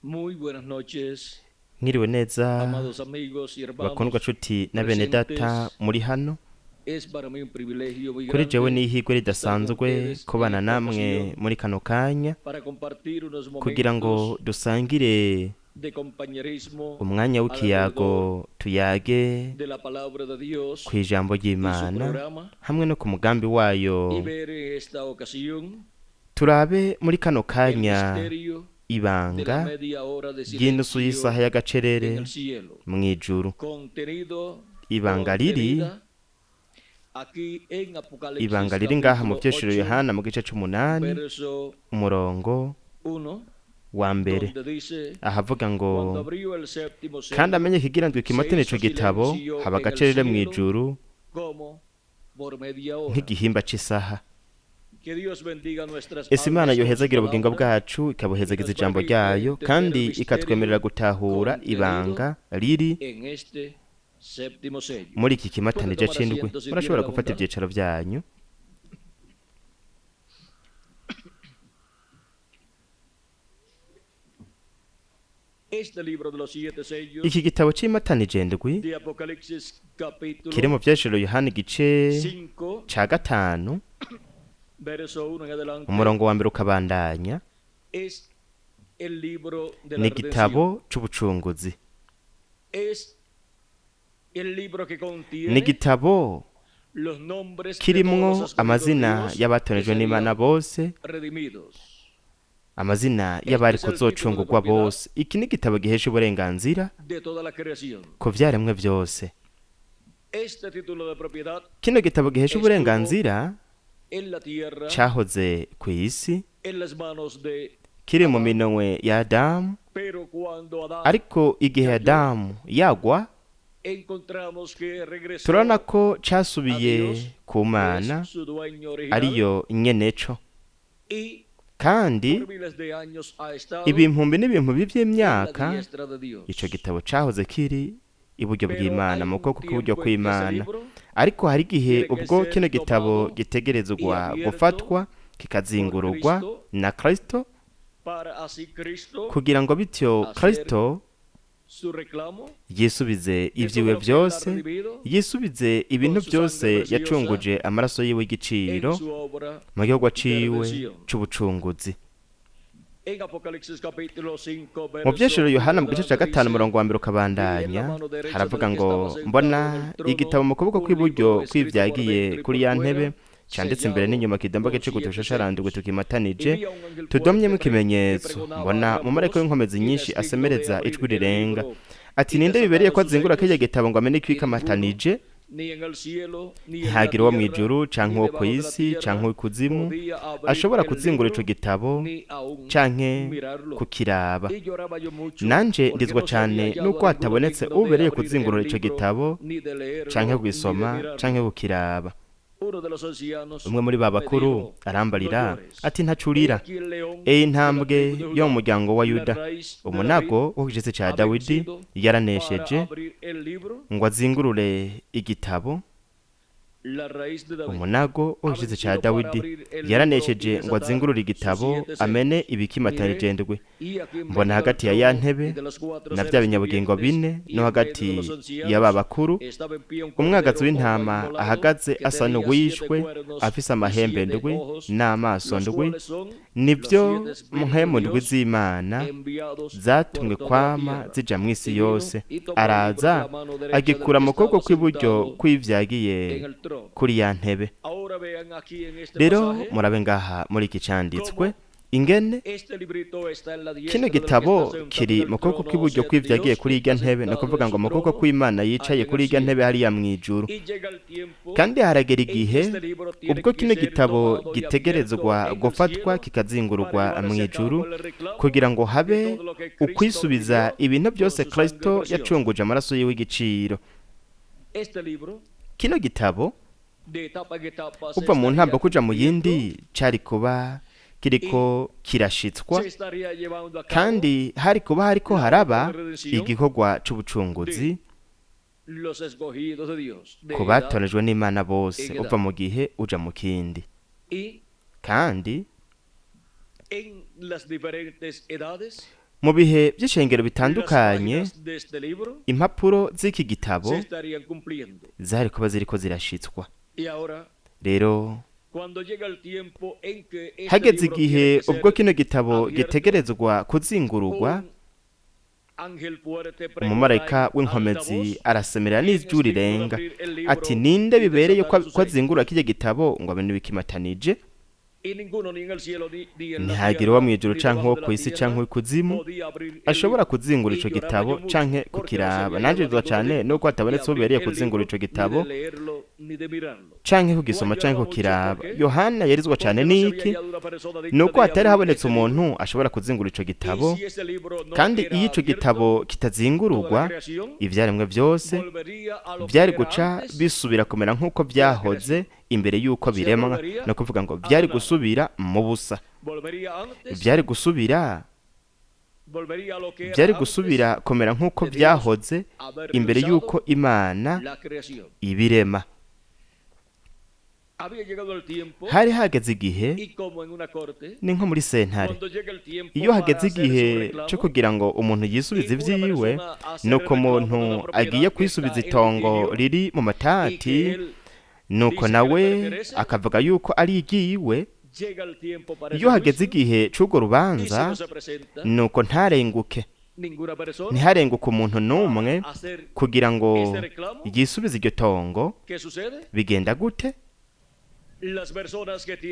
Muy buenas noches, Mwiriwe neza amados amigos y bakundwa hermanos cuti na bene data muri hano. Es para mí un privilegio muy Kuri jewe grande n'ihigwe estar con ridasanzwe ustedes kubana en esta namwe ocasión muri kano kanya para compartir unos kugira ngo momentos dusangire de compañerismo umwanya w'ikiyago tuyage de la palabra de Dios ku ijambo y su ry'Imana programa hamwe no ku mugambi wayo. y ver en esta ocasión Turabe muri kano el kanya misterio de la ibanga media hora de ry'inusu y'isaha silencio y'agacerere en el cielo, mw'ijuru. contenido Ibanga riri aquí en Apocalipsis ibanga riri ngaha mu capítulo vyeshuro 8, Yohana mu gice c'8 verso umurongo 1, wa mbere donde dice: ahavuga ngo Cuando abrió el séptimo kandi sello, amenye kigira ndwi kimotene ico gitabo haba agacerere mw'ijuru como por media hora. nk'igihimba c'isaha. Que Dios bendiga nuestras Ese Imana almas con su yohezagira ubugingo palabra, bwacu ikabuhezagiza ijambo ryayo kandi ikatwemerera gutahura ibanga riri en este séptimo sello. muri iki kimatanije Pueden tomar c'indwi. asiento si Murashobora tienen gufata la ivyicaro vyanyu. Este libro de los 7 sellos Iki gitabo c'imatanije indwi de Apocalipsis capítulo kiri mu vyeshuro Yohana igice 5, ca 5 verso 1 en adelante, umurongo wa mbere ukabandanya. es el libro de la Ni redención. igitabo c'ubucunguzi. Es el libro que Ni contiene igitabo los nombres de kirimwo todos los amazina escogidos de Dios y'abatonejwe que n'Imana serían bose, redimidos. amazina y'abari kuzocungurwa bose. Iki ni igitabo gihesha uburenganzira De toda la creación. ku vyaremwe vyose. Este título de propiedad Kino gitabo gihesha uburenganzira en la tierra, cahoze kw'isi, en las manos de kiri mu minwe ya Adamu, pero cuando Adán ariko igihe Adamu yagwa encontramos que regresó turabona ko a casubiye Dios, ku Mana es su dueño original, ariyo nyeneco, y kandi por miles de años ha estado ibihumbi n'ibihumbi en la vy'imyaka diestra de Dios. ico gitabo cahoze kiri iburyo Pero bw'Imana hay mu un kuboko kw'iburyo tiempo en que ese kw'Imana, libro ariko hari igihe tiene que ubwo ser kino gitabo tomado gitegerezwa y abierto gufatwa kikazingururwa por Cristo, na Kristo para así Cristo kugira ngo bityo hacer Kristo su reclamo yisubize de todo ivyiwe lo que él ha vyose, redimido yisubize ibintu con su byose sangre preciosa yacunguje amaraso yiwe y'igiciro en su obra mu gikorwa de ciwe redención. c'ubucunguzi. En Apocalipsis capítulo 5 Mu vyeshuro verso Yohana mu gice ca 5 dice: umurongo wa mbere ukabandanya haravuga ngo mbona igitabo mu kuboko kw'iburyo kw'ivyagiye kuri ya ntebe canditse imbere n'inyuma kidambaga cigutu shasharandwe tukimatanije tudomyemo ikimenyetso. Mbona umumarayika w'inkomezi nyinshi asemereza ijwi rirenga ati: ninde bibereye ko azingura kiriya gitabo ngo amenye kwikamatanije? Ntihagira uwo mw'ijuru canke uwo kw'isi canke uw'ikuzimu ashobora kuzingura ico gitabo canke kukiraba. Nanje ndizwa cane nuko hatabonetse ubereye kuzingurura ico gitabo canke kugisoma canke kukiraba. Umwe muri ba bakuru arambarira ati: ntacurira, intambwe yo mu muryango wa Yuda, umunago wo kigeze ca Dawidi yaranesheje ngo azingurure igitabo. Umunago wo kigeze ca Dawidi yaranesheje ngo azingurure igitabo amene ibikimatanije indwi. Mbona hagati ya ya ntebe na vya binyabugingo bine no hagati ya ba bakuru umwagazi w'intama ahagaze asa n'uwishwe afise amahembe ndwi n'amaso ndwi. Nivyo mpemu ndwi z'Imana zatumwe kwama zija mw'isi yose. Araza agikura mu kuboko kw'iburyo kw'ivyagiye kuri ya ntebe. Rero murabe ngaha muri iki canditswe ingene kino gitabo kiri mu kuboko kw'iburyo kw'ivyagiye kuri irya ntebe, no kuvuga ngo mu kuboko kw'Imana yicaye kuri irya ntebe hariya mw'ijuru. Kandi haragera igihe ubwo kino gitabo gitegerezwa gufatwa kikazingururwa mw'ijuru kugira ngo habe ukwisubiza ibintu byose Kristo yacunguje amaraso yiwe igiciro. Kino gitabo uva mu ntambo kuja mu yindi cari kuba kiriko kirashitswa, kandi hari kuba hariko haraba igikorwa c'ubucunguzi ku batonejwe n'Imana bose uva mu gihe uja mu kindi. Kandi mu bihe by'ishengero bitandukanye impapuro z'iki gitabo zari kuba ziriko zirashitswa. Rero hageze igihe ubwo kino gitabo gitegerezwa kuzingururwa, umumarayika w'inkomezi arasemerera n'ijwi rirenga ati, ninde bibereye ko azingurura kirya gitabo ngo abe bikimatanije? Ntihagire uwo mw'ijuru canke uwo kw'isi canke uw'ikuzimu ashobora kuzingura ico gitabo canke kukiraba. Nanje bizwa cane nuko hatabonetse ubereye kuzingura ico gitabo canke kugisoma canke kukiraba. Yohana yarizwa cane n'iki? Nuko hatari habonetse umuntu ashobora kuzingura ico gitabo, kandi iyo ico gitabo kitazingururwa, ivyaremwe vyose vyari guca bisubira kumera nk'uko vyahoze imbere y'uko biremwa, no kuvuga ngo vyari gusubira mu busa, vyari gusubira kumera nk'uko vyahoze imbere y'uko Imana ibirema. Hari hageze igihe, ni nko muri sentare, iyo hageze igihe cyo kugira ngo umuntu yisubize ivyiwe, nuko umuntu agiye kwisubiza itongo riri mu matati, nuko nawe akavuga yuko ari igiwe. Iyo hageze igihe c'urwo rubanza, nuko ntiharenguke umuntu n'umwe kugira ngo yisubize iryo tongo. Bigenda gute?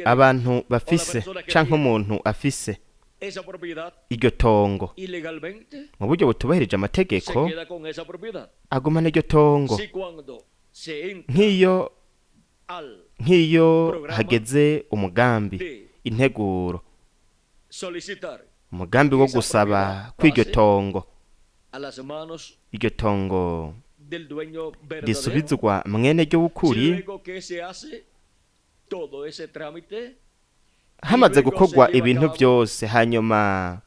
Abantu bafise canke umuntu afise iryo tongo mu buryo butubahirije amategeko, agumana iryo tongo. Nk'iyo hageze umugambi, integuro, umugambi wo gusaba kw'iryo tongo, iryo tongo risubizwa mwene ryo w'ukuri, hamaze gukorwa ibintu byose, hanyuma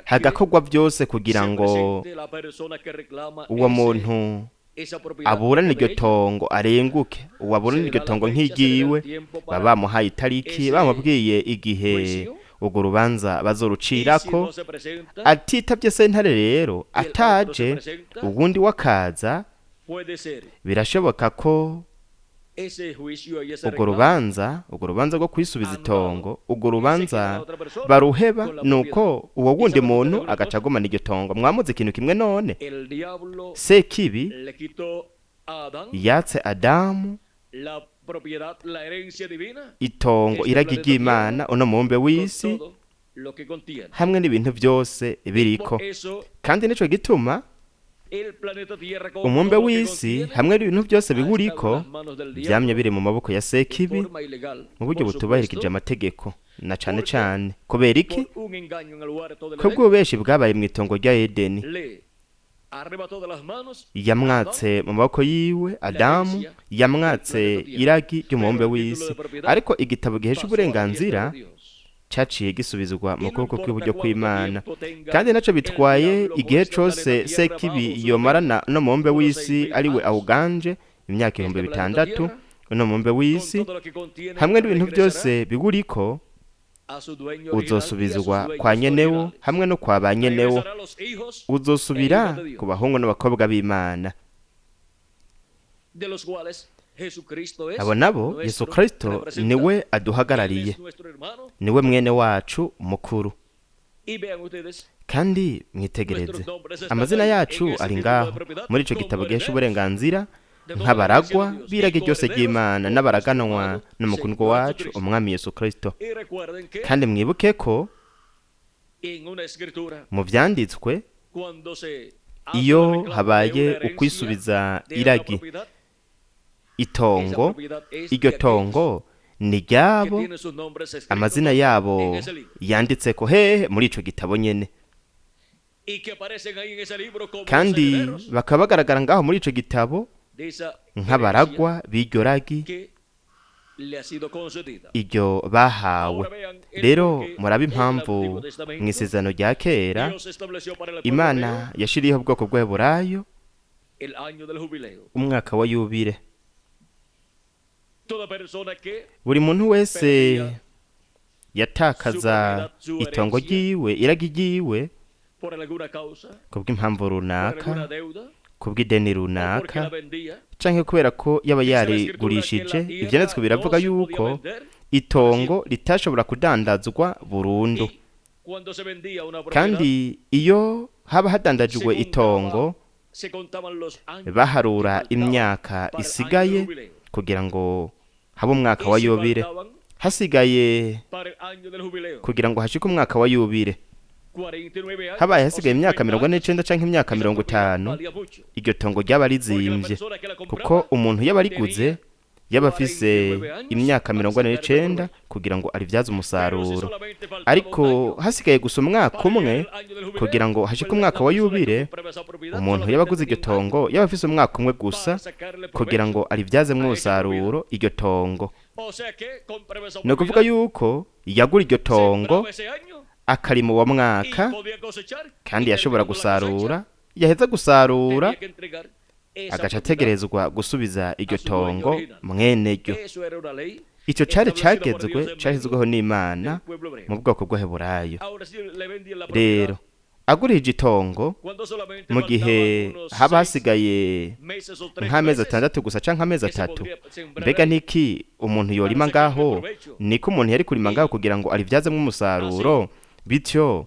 hagakorwa byose kugira ngo uwo muntu aburana iryo tongo arenguke. Uwaburana iryo tongo nk'igiwe baba bamuhaye itariki, bamubwiye igihe urwo rubanza bazorucirako. Atitavye sentare rero, ataje ubundi wakaza, birashoboka ko urwo rubanza rwo kwisubiza itongo, urwo rubanza baruheba, nuko uwo wundi muntu agaca agumana iryo tongo. Mwamuze ikintu kimwe none, Sekibi yatse Adamu itongo, iragi ry'Imana, uno mubumbe w'isi hamwe n'ibintu byose biriko. Kandi nico gituma umubumbe w'isi hamwe n'ibintu byose biwuriko vyamye biri mu maboko ya Sekibi mu buryo butubahirije amategeko. Na cane cane kubera iki? Kubwo ububeshi bwabaye mw'itongo rya Edeni. Yamwatse mu maboko yiwe, Adamu yamwatse iragi ry'umubumbe w'isi, ariko igitabo gihesha uburenganzira caciye gisubizwa mu kuboko kw'iburyo kw'Imana. Kandi naco bitwaye igihe cose Sekibi yomarana no mubumbe w'isi ariwe awuganje imyaka 600, no mubumbe w'isi hamwe n'ibintu byose biwuriko uzosubizwa kwa nyenewo hamwe no kwa ba nyenewo, uzosubira ku bahungu n'abakobwa b'Imana. Abo nabo Yesu Kristo niwe aduhagarariye, niwe mwene wacu mukuru. Kandi mwitegereze, amazina yacu ari ngaho muri ico gitabo gihesha uburenganzira nk'abaragwa b'irage ryose ry'Imana n'abaraganwa n'umukundwa wacu umwami Yesu Kristo. Kandi mwibuke ko mu vyanditswe, iyo habaye ukwisubiza iragi itongo, iryo tongo ni ryabo, amazina yabo yanditseko hehe muri ico gitabo nyene, kandi bakaba bagaragara ngaho muri ico gitabo nk'abaragwa b'iryo ragi iryo bahawe. Rero muraba impamvu mw'isezerano rya kera Imana yashiriyeho ubwoko bw'Aburayo umwaka wa yubile. Buri muntu wese yatakaza itongo ryiwe iragi ryiwe por alguna causa, kubw'impamvu por runaka alguna deuda, kubw'ideni o porque runaka la vendía. canke kubera ko yaba yarigurishije ivyanditswe biravuga yuko itongo ritashobora kudandazwa burundu. Cuando se vendía una propiedad, Kandi iyo haba hadandajwe itongo se contaban los años baharura que faltaban imyaka para el isigaye año del jubileo. kugira ngo habe umwaka wa Y si yubile, faltaban hasigaye para el año del jubileo kugira ngo hashike umwaka wa yubile 49 años, habaye o hasigaye imyaka 50 años, 49 canke imyaka esa propiedad 50, valía mucho. iryo tongo ryaba Porque la rizimvye persona que la compraba kuko umuntu yaba ariguze yaba afise 49 años imyaka para 49 sacar kugira ngo arivyaze Pero si umusaruro. solamente faltaba Ariko un año hasigaye gusa umwaka para umwe llegar al año del jubileo, kugira ngo hashike pues umwaka la wa persona que yubile, compraba esa propiedad umuntu solamente yaba aguze iryo tenía un año tongo yaba afise umwaka umwe gusa para sacarle kugira ngo provecho. arivyazemwo umusaruro iryo tongo. O sea que compraba esa Ni ukuvuga propiedad, yuko yagura iryo tongo sembraba ese año akarima uwo y mwaka podía cosechar, kandi y yashobora terminando la cosecha, gusarura, yaheza gusarura tenía que entregar esa agaca propiedad. ategerezwa gusubiza iryo a su dueño tongo original. mwene ryo. Eso era una ley Ico cari establecida por cagezwe Dios en cashizweho n'Imana del pueblo hebreo. mu bwoko bw'Aheburayo. Ahora sí le vendían la Rero propiedad agurije itongo cuando solamente mu gihe faltaban unos haba 6 hasigaye meses o 3 nk'amezi meses atandatu gusa canke amezi que se atatu, podría sembrar mbega ahí. niki umuntu yorima ngaho, niko umuntu yari kurima ngaho kugira ngo arivyazemwo umusaruro, bityo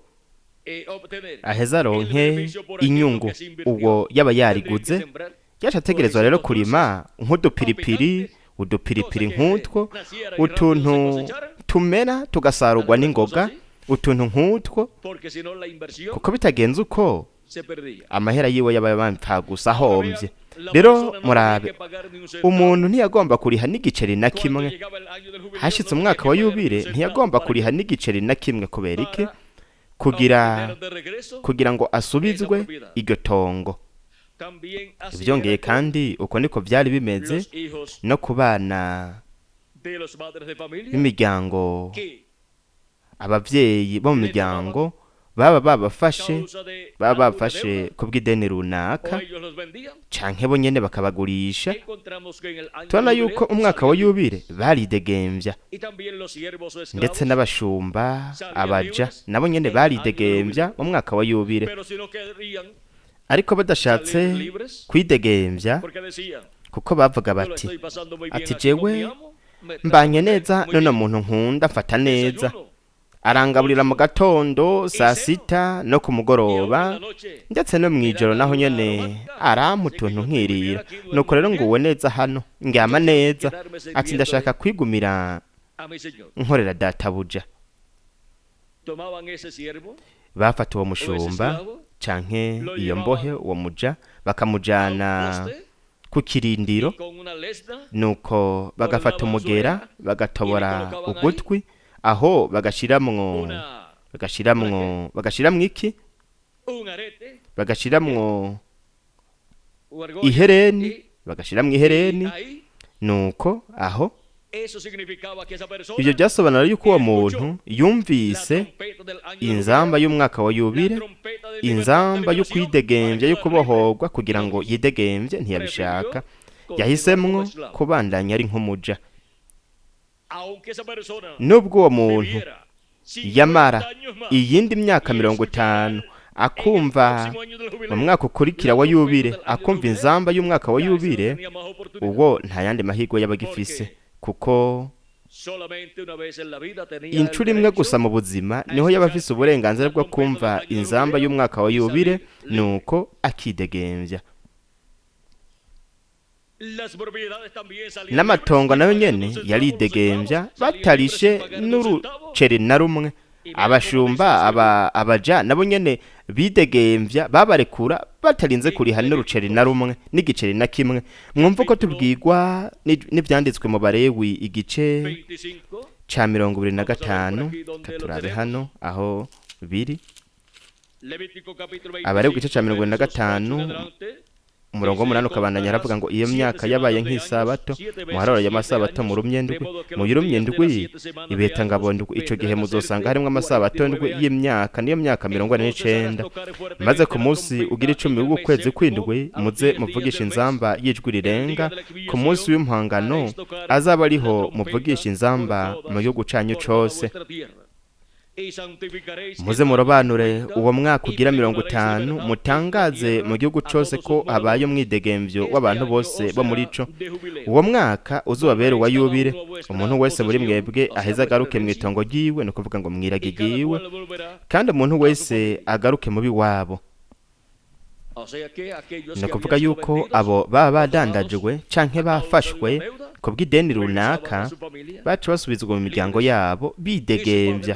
Obtener aheza el aronke beneficio por aquello inyungu. que se invirtió. Ubwo yaba Tendría que yariguze sembrar yaca ategerezwa rero kurima nk'udupiripiri, udupiripiri nk'utwo, utuntu tumera tugasarurwa n'ingoga, utuntu nk'utwo, porque si no la inversión kuko bitagenze uko se perdía. amahera yiwe yaba yampfa gusa ahombye. Rero murabe, umuntu ntiyagomba kuriha n'igiceri na kimwe. Hashitse umwaka wa yubile ntiyagomba kuriha n'igiceri na kimwe. Kubera iki? kugira ngo asubizwe iryo tongo. Vyongeye kandi uko niko vyari bimeze no ku bana b'imiryango, abavyeyi bo mu miryango baba babafashe kubw'ideni runaka canke bo nyene bakabagurisha. Tubona yuko umwaka wa yubile baridegemvya, ndetse n'abashumba, abaja nabo nyene baridegemvya mu mwaka wa yubile. Ariko badashatse kwidegemvya kuko bavuga bati jewe mbanye neza none muntu nkunda mfata neza, arangaburira mu gatondo, saa sita no ku mugoroba, ndetse no mw'ijoro naho nyene arampa utuntu nkirira. Nuko rero nguwe neza hano ndyama neza, ati ndashaka kwigumira nkorera databuja. Bafata uwo mushumba canke iyo mbohe, uwo muja bakamujana ku kirindiro, nuko bagafata umugera bagatobora ugutwi, aho bagashiramwo iki, bagashiramwo ihereni, nuko aho ivyo vyasobanura yuko uwo muntu yumvise inzamba y'umwaka wa yubile, inzamba yo kwidegemvya, yo kubohorwa kugira ngo yidegemvye. Ntiyabishaka, yahisemwo kubandanya ari nk'umuja. Nubwo uwo muntu yamara iyindi myaka 50 akumva mu mwaka ukurikira wa yubile, akumva inzamba y'umwaka wa yubile, uwo nta yandi mahirwe y'abagifise, kuko incuro imwe gusa mu buzima niho yaba afise uburenganzira bwo kumva inzamba y'umwaka wa yubile, nuko akidegemvya. N'amatongo nayo nyene yaridegemvya, batarishe n'uruceri na rumwe. Abashumba, abaja nabo nyene bidegemvya, babarekura batarinze kuriha n'uruceri na rumwe n'igiceri na kimwe. Mwumva ko tubwirwa n'ivyanditswe mu Barewi igice ca 25, katurabe hano aho biri. Abarewi igice ca 25 umurongo w'umunani ukabandanya aravuga ngo iyo myaka yabaye nk'isabato muharoro y'amasabato mu rumye ndwi mu yurumye ndwi ibeta ngabo ndwi ico gihe muzosanga harimo amasabato ndwi y'imyaka niyo myaka 49 maze ku munsi ugira 10 w'ukwezi kwindwi muze muvugisha inzamba y'ijwi rirenga ku munsi w'impangano azaba ariho muvugisha inzamba mu gihugu canyu cose muze murobanure uwo mwaka ugira 50 mutangaze mu gihugu cose ko habaye umwidegemvyo w'abantu bose bo muri ico uwo mwaka uzobabera wa yubile umuntu wese muri mwebwe aheza agaruke mu itongo ryiwe no kuvuga ngo mwiragigiwe kandi umuntu wese agaruke mubi wabo no kuvuga yuko abo baba badandajwe canke bafashwe kubw'ideni runaka baca basubizwa mu miryango yabo bidegemvya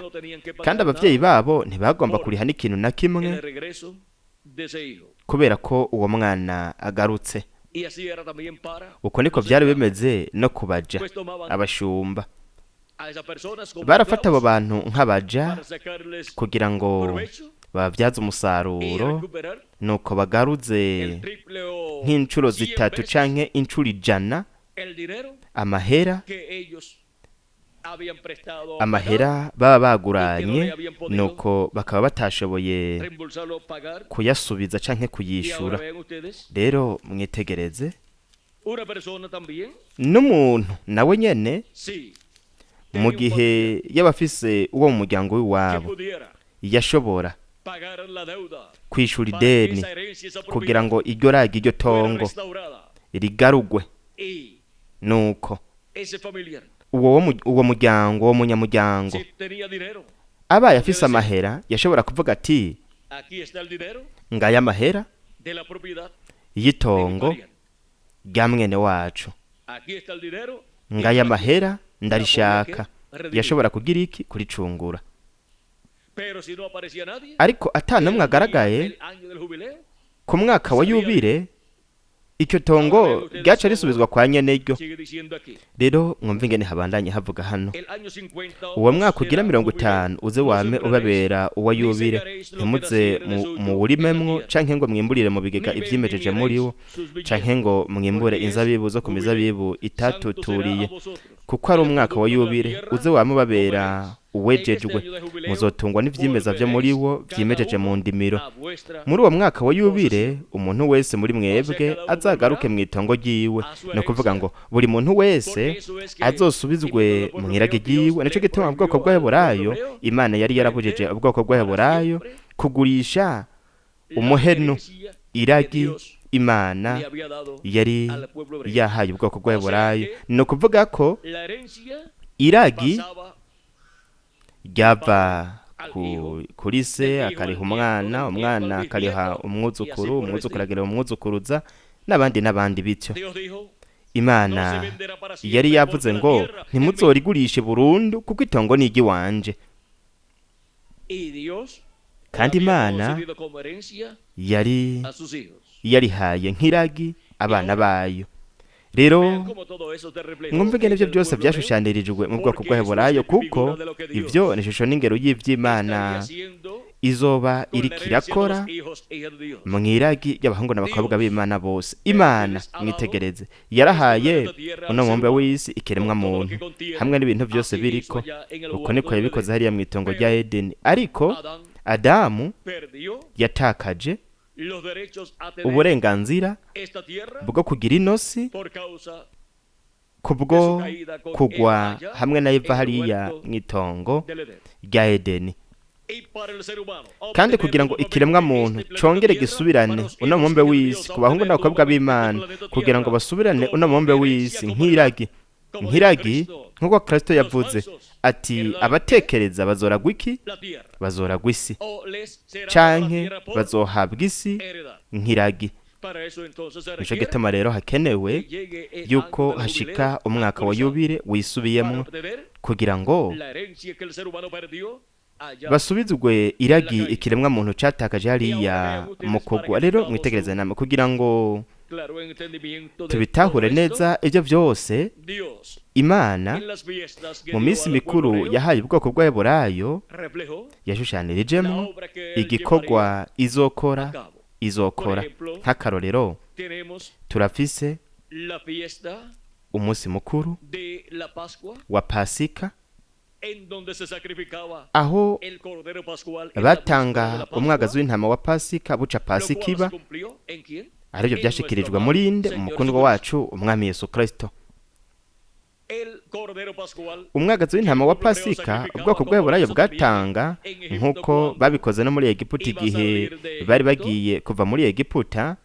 kandi abavyeyi babo ntibagomba kuriha n'ikintu na kimwe kubera ko uwo mwana agarutse uko niko vyari bimeze no kubaja abashumba barafata abo bantu nk'abaja kugira ngo babavyaze umusaruro nuko bagaruze nk'incuro zitatu canke incuro 100 amahera baba baguranye nuko bakaba batashoboye kuyasubiza canke kuyishura rero mwitegereze n'umuntu nawe nyene mu gihe y'abafise uwo mu muryango w'iwabo yashobora kwishura ideni kugira ngo iryo ragi iryo tongo rigarugwe nuko uwo muryango uwo munyamuryango abaye afise amahera yashobora kuvuga ati ngaya amahera y'itongo rya mwene wacu ngaya amahera ndarishaka yashobora kugira iki kuricungura ariko atanumwe agaragaye ku mwaka wa yubile icyo tongo ryaca risubizwa kwa nyeneryo rero mwumva ingene habandanye havuga hano uwo mwaka ugira 50 uze wame ubabera uwa yubile ntimuze mu burimemwo canke ngo mwimburire mu bigega ivyimejeje muri wo canke ngo mwimbure inzabibu zo ku mizabibu itatuturiye kuko ari umwaka wa yubile uze wame ubabera uwejejwe muzotungwa n'ivyimeza vyo muri wo vyimejeje mu ndimiro muri uwo mwaka wa yubile umuntu wese muri mwebwe azagaruke mu itongo ryiwe no kuvuga ngo buri muntu wese azosubizwe mu irage ryiwe nico gituma ubwoko bw'Abaheburayo Imana yari yarabujije ubwoko bw'Abaheburayo kugurisha umuheno iragi Imana yari yahaye ubwoko bw'Abaheburayo no kuvuga ko iragi ryava kuri se akariha umwana akariha umwuzukuru agera umwuzukuruza n'abandi bityo Imana yari yavuze ngo ntimuzorigurishe burundu kuko itongo ni igiwanje kandi Imana yari yarihaye nk'iragi abana bayo rero mwumve ngene ivyo byose byashushanirijwe mu bwoko bw'Abaheburayo kuko ivyo ni ishusho n'ingero y'Ivy'Imana izoba iriko irakora mu iragi y'abahungu n'abakobwa b'Imana bose Imana mwitegereze yarahaye uno mumbe w'isi ikiremwa muntu hamwe n'ibintu byose biriko uko niko yabikoze hariya mu itongo rya Edeni ariko Adamu yatakaje uburenganzira bwo kugira inosi kubwo kugwa hamwe na Eva hariya mwitongo rya Edeni kandi kugira ngo ikiremwa muntu congere gisubirane uno mumbe w'isi ku bahungu n'abakobwa b'Imana kugira ngo basubirane uno mumbe w'isi nk'iragi nk'uko Kristo yavuze ati abatekereza bazoragwa iki bazoragwa isi canke bazohabwa isi nk'iragi nico gituma rero hakenewe yuko hashika umwaka wa yubile wisubiyemwo kugira ngo basubizwe iragi ikiremwa muntu catakaje hariya mu kugwa rero mwitegereze namwe kugira ngo tubitahure neza ivyo byose Imana mu minsi mikuru yahaye ubwoko bw'Abaheburayo yashushanyirijemo igikorwa izokora nk'akarorero turafise umunsi mukuru wa pasika aho batanga umwagazi w'intama wa pasika buca pasika iba aribyo byashikirijwe muri inde mu mukundwa wacu umwami Yesu Kristo. Umwagazi w'intama wa pasika ubwoko bw'Aburayo bwatanga nk'uko babikoze no muri Egiputa igihe bari bagiye kuva muri Egiputa.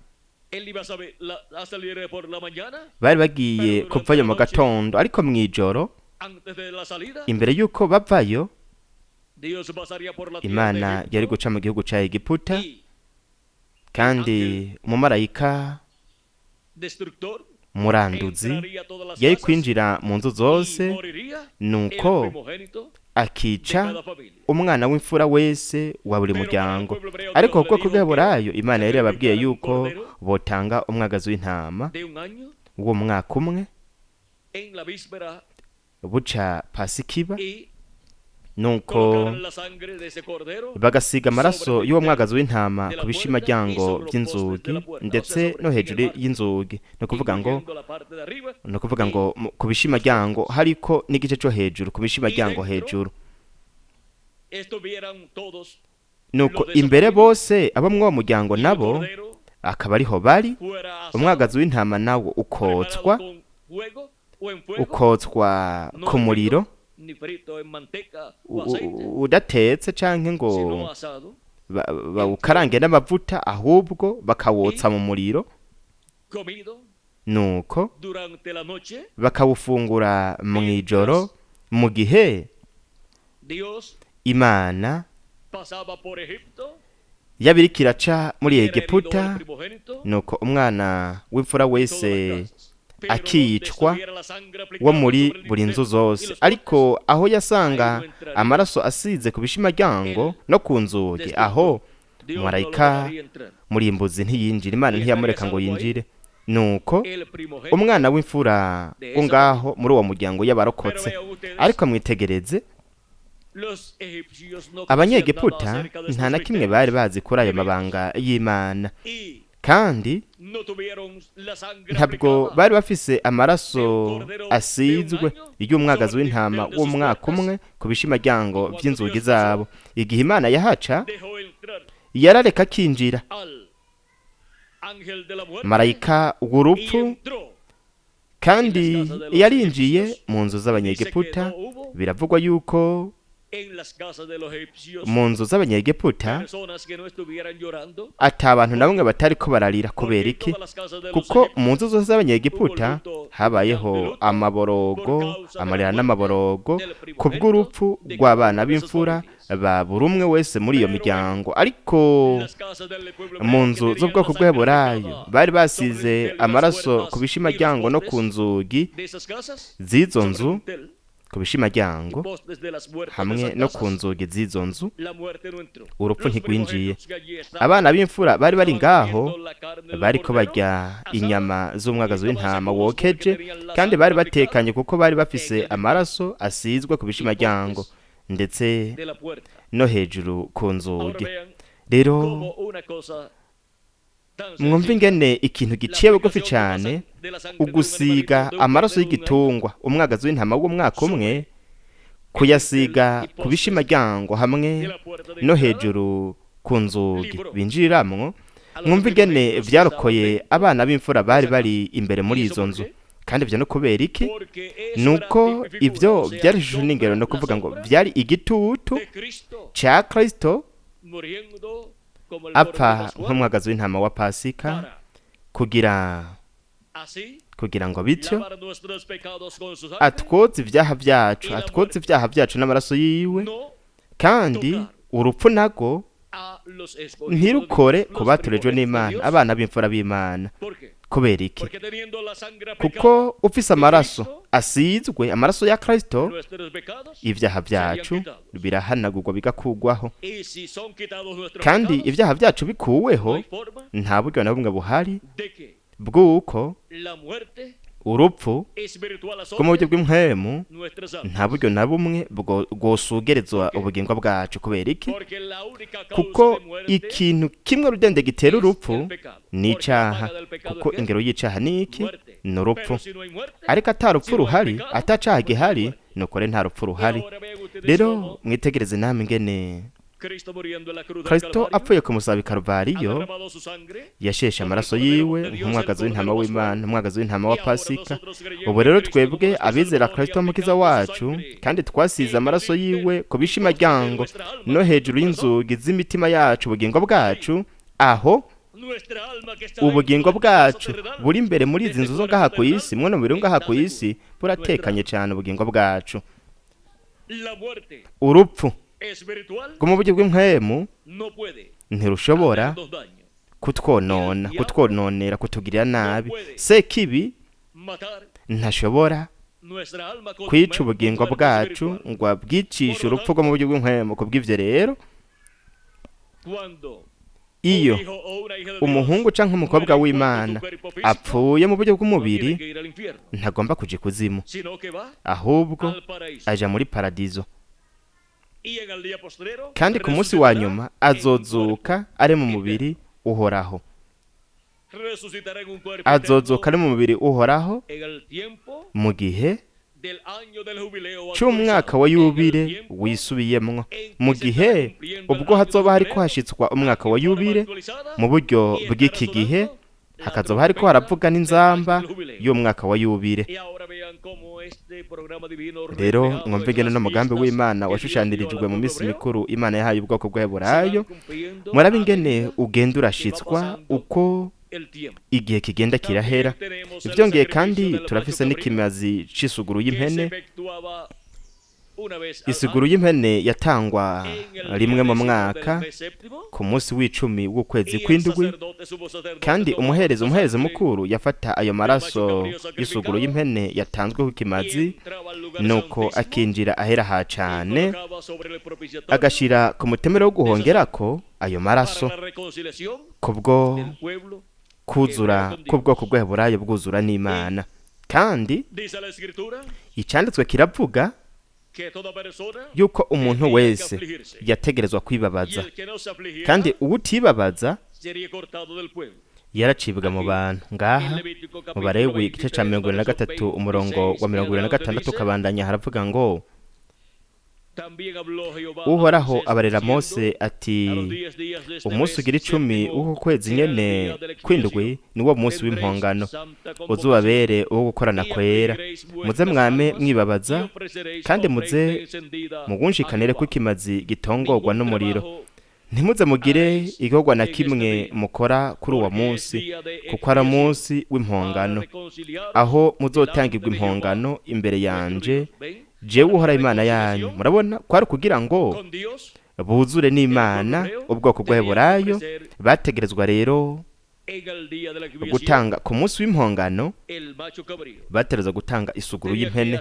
Bari bagiye kuvayo mu gatondo, ariko mw'ijoro imbere y'uko bavayo Imana yari guca mu gihugu ca Egiputa, kandi umumarayika muranduzi yari kwinjira mu nzu zose, nuko akica umwana w'imfura wese wa buri muryango. Ariko ubwoko bw'Aburayo Imana yari yababwiye yuko botanga umwagazi w'intama wo mwaka umwe buca pasika iba, nuko bagasiga amaraso y'uwo mwagazi w'intama ku bishimaryango by'inzugi ndetse no hejuru y'inzugi. No kuvuga ngo ku bishimaryango hariko n'igice cyo hejuru, ku bishimaryango hejuru. Nuko imbere bose abo mw'uwo muryango nabo akaba ariho bari, umwagazi w'intama nawo ukotswa ku muriro udatetse canke ngo bawukarange n'amavuta, ahubwo bakawotsa mu muriro, nuko bakawufungura mw'ijoro mu gihe Imana yabiriko iraca muri Egiputa. Nuko umwana w'imfura wese akicwa wo muri buri nzu zose, ariko aho yasanga amaraso asize ku bishimaryango no ku nzugi, aho marayika murimbuzi ntiyinjira, Imana ntiyamureka ngo yinjire. Nuko umwana w'imfura wo ngaho muri uwo muryango yabarokotse. Ariko mwitegereze, Abanyegiputa nta na kimwe bari bazi kuri ayo mabanga y'Imana, kandi ntabwo bari bafise amaraso asizwe y'umwagazi w'intama w'umwaka umwe ku bishimaryango by'inzugi zabo. Igihe Imana yahaca, yarareka kinjira marayika w'urupfu, kandi yarinjiye mu nzu z'Abanyegiputa. Biravugwa yuko mu nzu z'Abanyegiputa ata abantu na bamwe batari ko bararira. Kubera iki? Kuko mu nzu zose z'Abanyegiputa habayeho amaborogo, amarira n'amaborogo ku bw'urupfu rw'abana b'imfura ba buri umwe wese muri iyo miryango. Ariko mu nzu z'ubwoko bw'Aburayo bari basize amaraso ku bishimaryango no ku nzugi z'izo nzu, ku bishimaryango hamwe no ku nzugi z'izo nzu, urupfu ntigwinjiye. Abana b'imfura bari bari ngaho bariko barya inyama z'umwagazi w'intama wokeje, kandi bari batekanye kuko bari bafise amaraso asizwe ku bishimaryango ndetse no hejuru ku nzugi. Rero mwumva ingene ikintu giciye bugufi cyane, ugusiga amaraso y'igitungwa umwagazi w'intama w'umwaka umwe, kuyasiga ku bishimaryango hamwe no hejuru ku nzugi binjiriramwo. Mwumva ingene vyarokoye abana b'imfura bari bari imbere muri izo nzu. Kandi ivyo no kubera iki? Nuko ivyo byari ishusho n'ingero, no kuvuga ngo vyari igitutu ca Kristo apfa nk'umwagazi w'intama wa pasika, kugira ngo bityo atwoze ibyaha byacu n'amaraso yiwe, kandi urupfu nago ntirukore ku baturejwe n'Imana, abana b'imfura b'Imana. Kubera iki? Kuko ufise amaraso asizwe, amaraso ya Kristo, ibyaha byacu birahanagurwa bigakugwaho. Kandi ibyaha byacu bikuweho, nta buryo na bumwe buhari bw'uko urupfu espiritual bwo mu buryo azote bw'impwemu nuestras almas. nta buryo na bumwe bwosugerezwa ubugingo bwacu kubera iki Porque la única causa kuko de muerte ikintu kimwe rudende gitera es urupfu el pecado. ni Porque la icaha paga del pecado kuko es ¿qué? ingero y'icaha ni iki Muerte. ni urupfu Pero si no hay muerte, ariko ata rupfu si no hay ruhari pecado, ata caha pues no hay gihari muerte. nuko rero nta rupfu Y ruhari ahora vean ustedes rero cómo mwitegereze namwe ingene Cristo muriendo en la cruz del kristo Calvario, apfuye ku musaba i ha karuvariyo derramado su sangre, yasheshe amaraso yiwe nk'umwagazi w'intama w'imana umwagazi w'intama wa y ahora pasika nosotros creyendo ubu en rero Cristo twebwe como nuestro abizera Salvador kristo y umukiza aplicando su wacu sangre kandi twasize amaraso yiwe ku bishima ryango no hejuru y'inzugi z'imitima yacu ubugingo bwacu aho nuestra alma que está ubugingo dentro de la casa bwacu terrenal, buri imbere muri izi nzu zo ngaha ku isi mwono mubiri ngaha ku está isi buratekanye cyane ubugingo bwacu la muerte urupfu espiritual bwo mu buryo bw'impwemu no puede ntirushobora hacernos daño, kutwononera kutugirira nabi sekibi matar ntashobora nuestra alma con kwica su ubugingo muerte bwacu espiritual. ngo abwicishe urupfu rwo mu buryo bw'impwemu ku bw'ivyo rero Cuando iyo un hijo o una hija de Dios umuhungu canke umukobwa muere w'imana en cuerpo físico, apfuye mu buryo no bw'umubiri tiene que ir al infierno, ntagomba kuja ikuzimu sino que va ahubwo al paraíso. aja muri paradizo Y en el día postrero kandi ku munsi wa resucitará nyuma en un azozuka ari mu mubiri uhoraho cuerpo. Resucitará en un cuerpo azozuka ari mu mubiri uhoraho eterno en el tiempo mu gihe del año del jubileo c'umwaka wa yubile wisubiyemwo mu gihe ubwo hazoba hariko hashitswa umwaka wa yubile mu buryo bw'iki gihe hakazoba hariko haravuga n'inzamba y'umwaka wa yubile rero mwumve ingene n'umugambi w'imana washushanirijwe mu minsi mikuru imana yahaye ubwoko bw'aburayo murabe ingene ugenda urashitswa uko igihe kigenda kirahera ivyongeye kandi turafise n'ikimazi c'isuguru y'impene isuguru y'impene yatangwa rimwe mu mwaka ku munsi w'icumi w'ukwezi kw'indwi kandi umuhereza mukuru yafata ayo maraso y'isuguru y'impene yatanzweho ikimazi nuko akinjira ahera ha cane agashira ku mutemero wo guhongerako ayo maraso kubwo kuzura k'ubwoko bw'aburayo bwuzura n'imana kandi icanditswe kiravuga yuko umuntu wese yategerezwa kwibabaza kandi uwutibabaza yaracibwa mu bantu ngaha mu Balewi igice ca 23 umurongo wa 26 kabandanya haravuga ngo uhoraho abarera Mose ati umunsi ugira 10 w'uko kwezi nyene kw'indwi niwo munsi w'impongano uzubabere uwo gukorana kwera muze mwame mwibabaza kandi muze mugunshikanire ko ikimazi gitongorwa n'umuriro ntimuze mugire igikorwa na kimwe mukora kuri uwo munsi kuko ari umunsi w'impongano aho muzotangirwa impongano imbere yanje jewe uhora imana yanyu murabona kwari kugira ngo buzure n'imana ubwoko bw'aburayo bategerezwa rero gutanga ku munsi w'impongano bategerezwa gutanga isuguru y'impene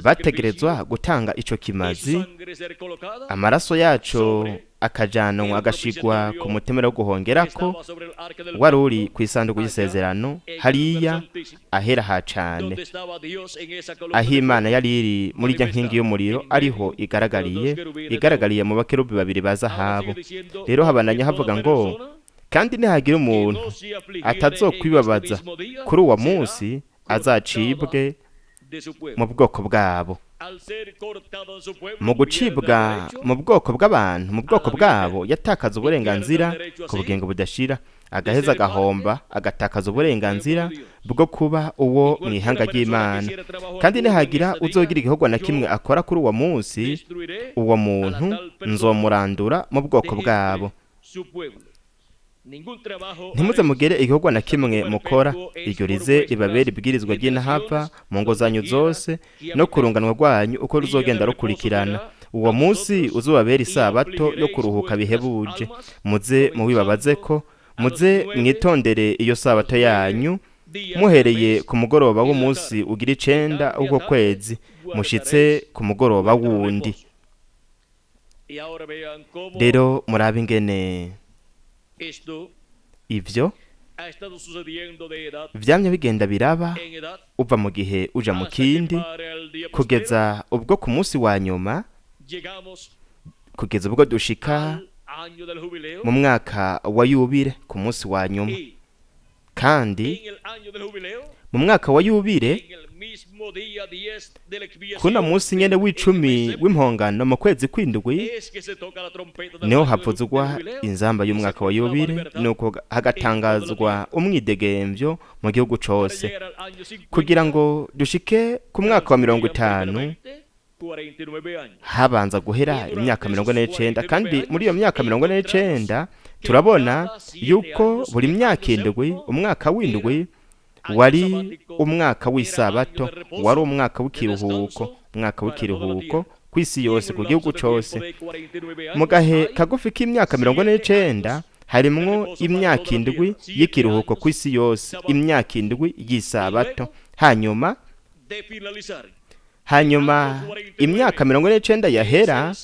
bategerezwa gutanga ico kimazi amaraso yaco akajanwa agashigwa ku mutemero wo guhongerako wari uri ku isanduku y'isezerano hariya ahera ha cane aho imana yari iri muri rya nkingi y'umuriro ariho igaragariye mu bakerubi babiri ba zahabu rero habandanya havuga ngo kandi nihagira umuntu atazokwibabaza kuri uwo munsi azacibwe mu bwoko bwabo mu gucibwa mu bwoko bw'abantu mu bwoko bwabo yatakaza uburenganzira ku bugingo budashira agaheza agahomba agatakaza uburenganzira bwo kuba uwo mu ihanga ry'imana kandi nihagira uzogira igikorwa na kimwe akora kuri uwo munsi uwo muntu nzomurandura mu bwoko bwabo ntimuze mugere igikorwa na kimwe mukora iryo rize ribabera ibwirizwa ry'inahava mu ngo zanyu zose no kurunganwa rwanyu uko ruzogenda rukurikirana uwo munsi uzubabera isabato yo kuruhuka bihebuje muze muwibabaze ko muze mwitondere iyo sabato yanyu muhereye ku mugoroba w'umunsi ugira 9 w'uko kwezi mushitse ku mugoroba wundi rero murabe ingene ivyo vyamye bigenda biraba uva mu gihe uja mu kindi kugeza ubwo ku munsi wa nyuma kugeza ubwo dushika mu mwaka wa yubile ku munsi wa nyuma kandi mu mwaka wa yubile kuna munsi nyene w'icumi w'impongano mu kwezi kw'indwi niho havuzwa inzamba y'umwaka wa yubile nuko hagatangazwa umwidegemvyo mu gihugu cose kugira ngo dushike ku mwaka wa 50 habanza guhera imyaka 49 kandi muri iyo myaka 49 turabona yuko buri myaka indwi umwaka w'indwi wari umwaka w'isabato wari umwaka w'ikiruhuko kw'isi yose ku gihugu cose mu gahe kagufi k'imyaka 49 harimwo imyaka indwi y'ikiruhuko kw'isi yose imyaka indwi y'isabato hanyuma imyaka 49 yahera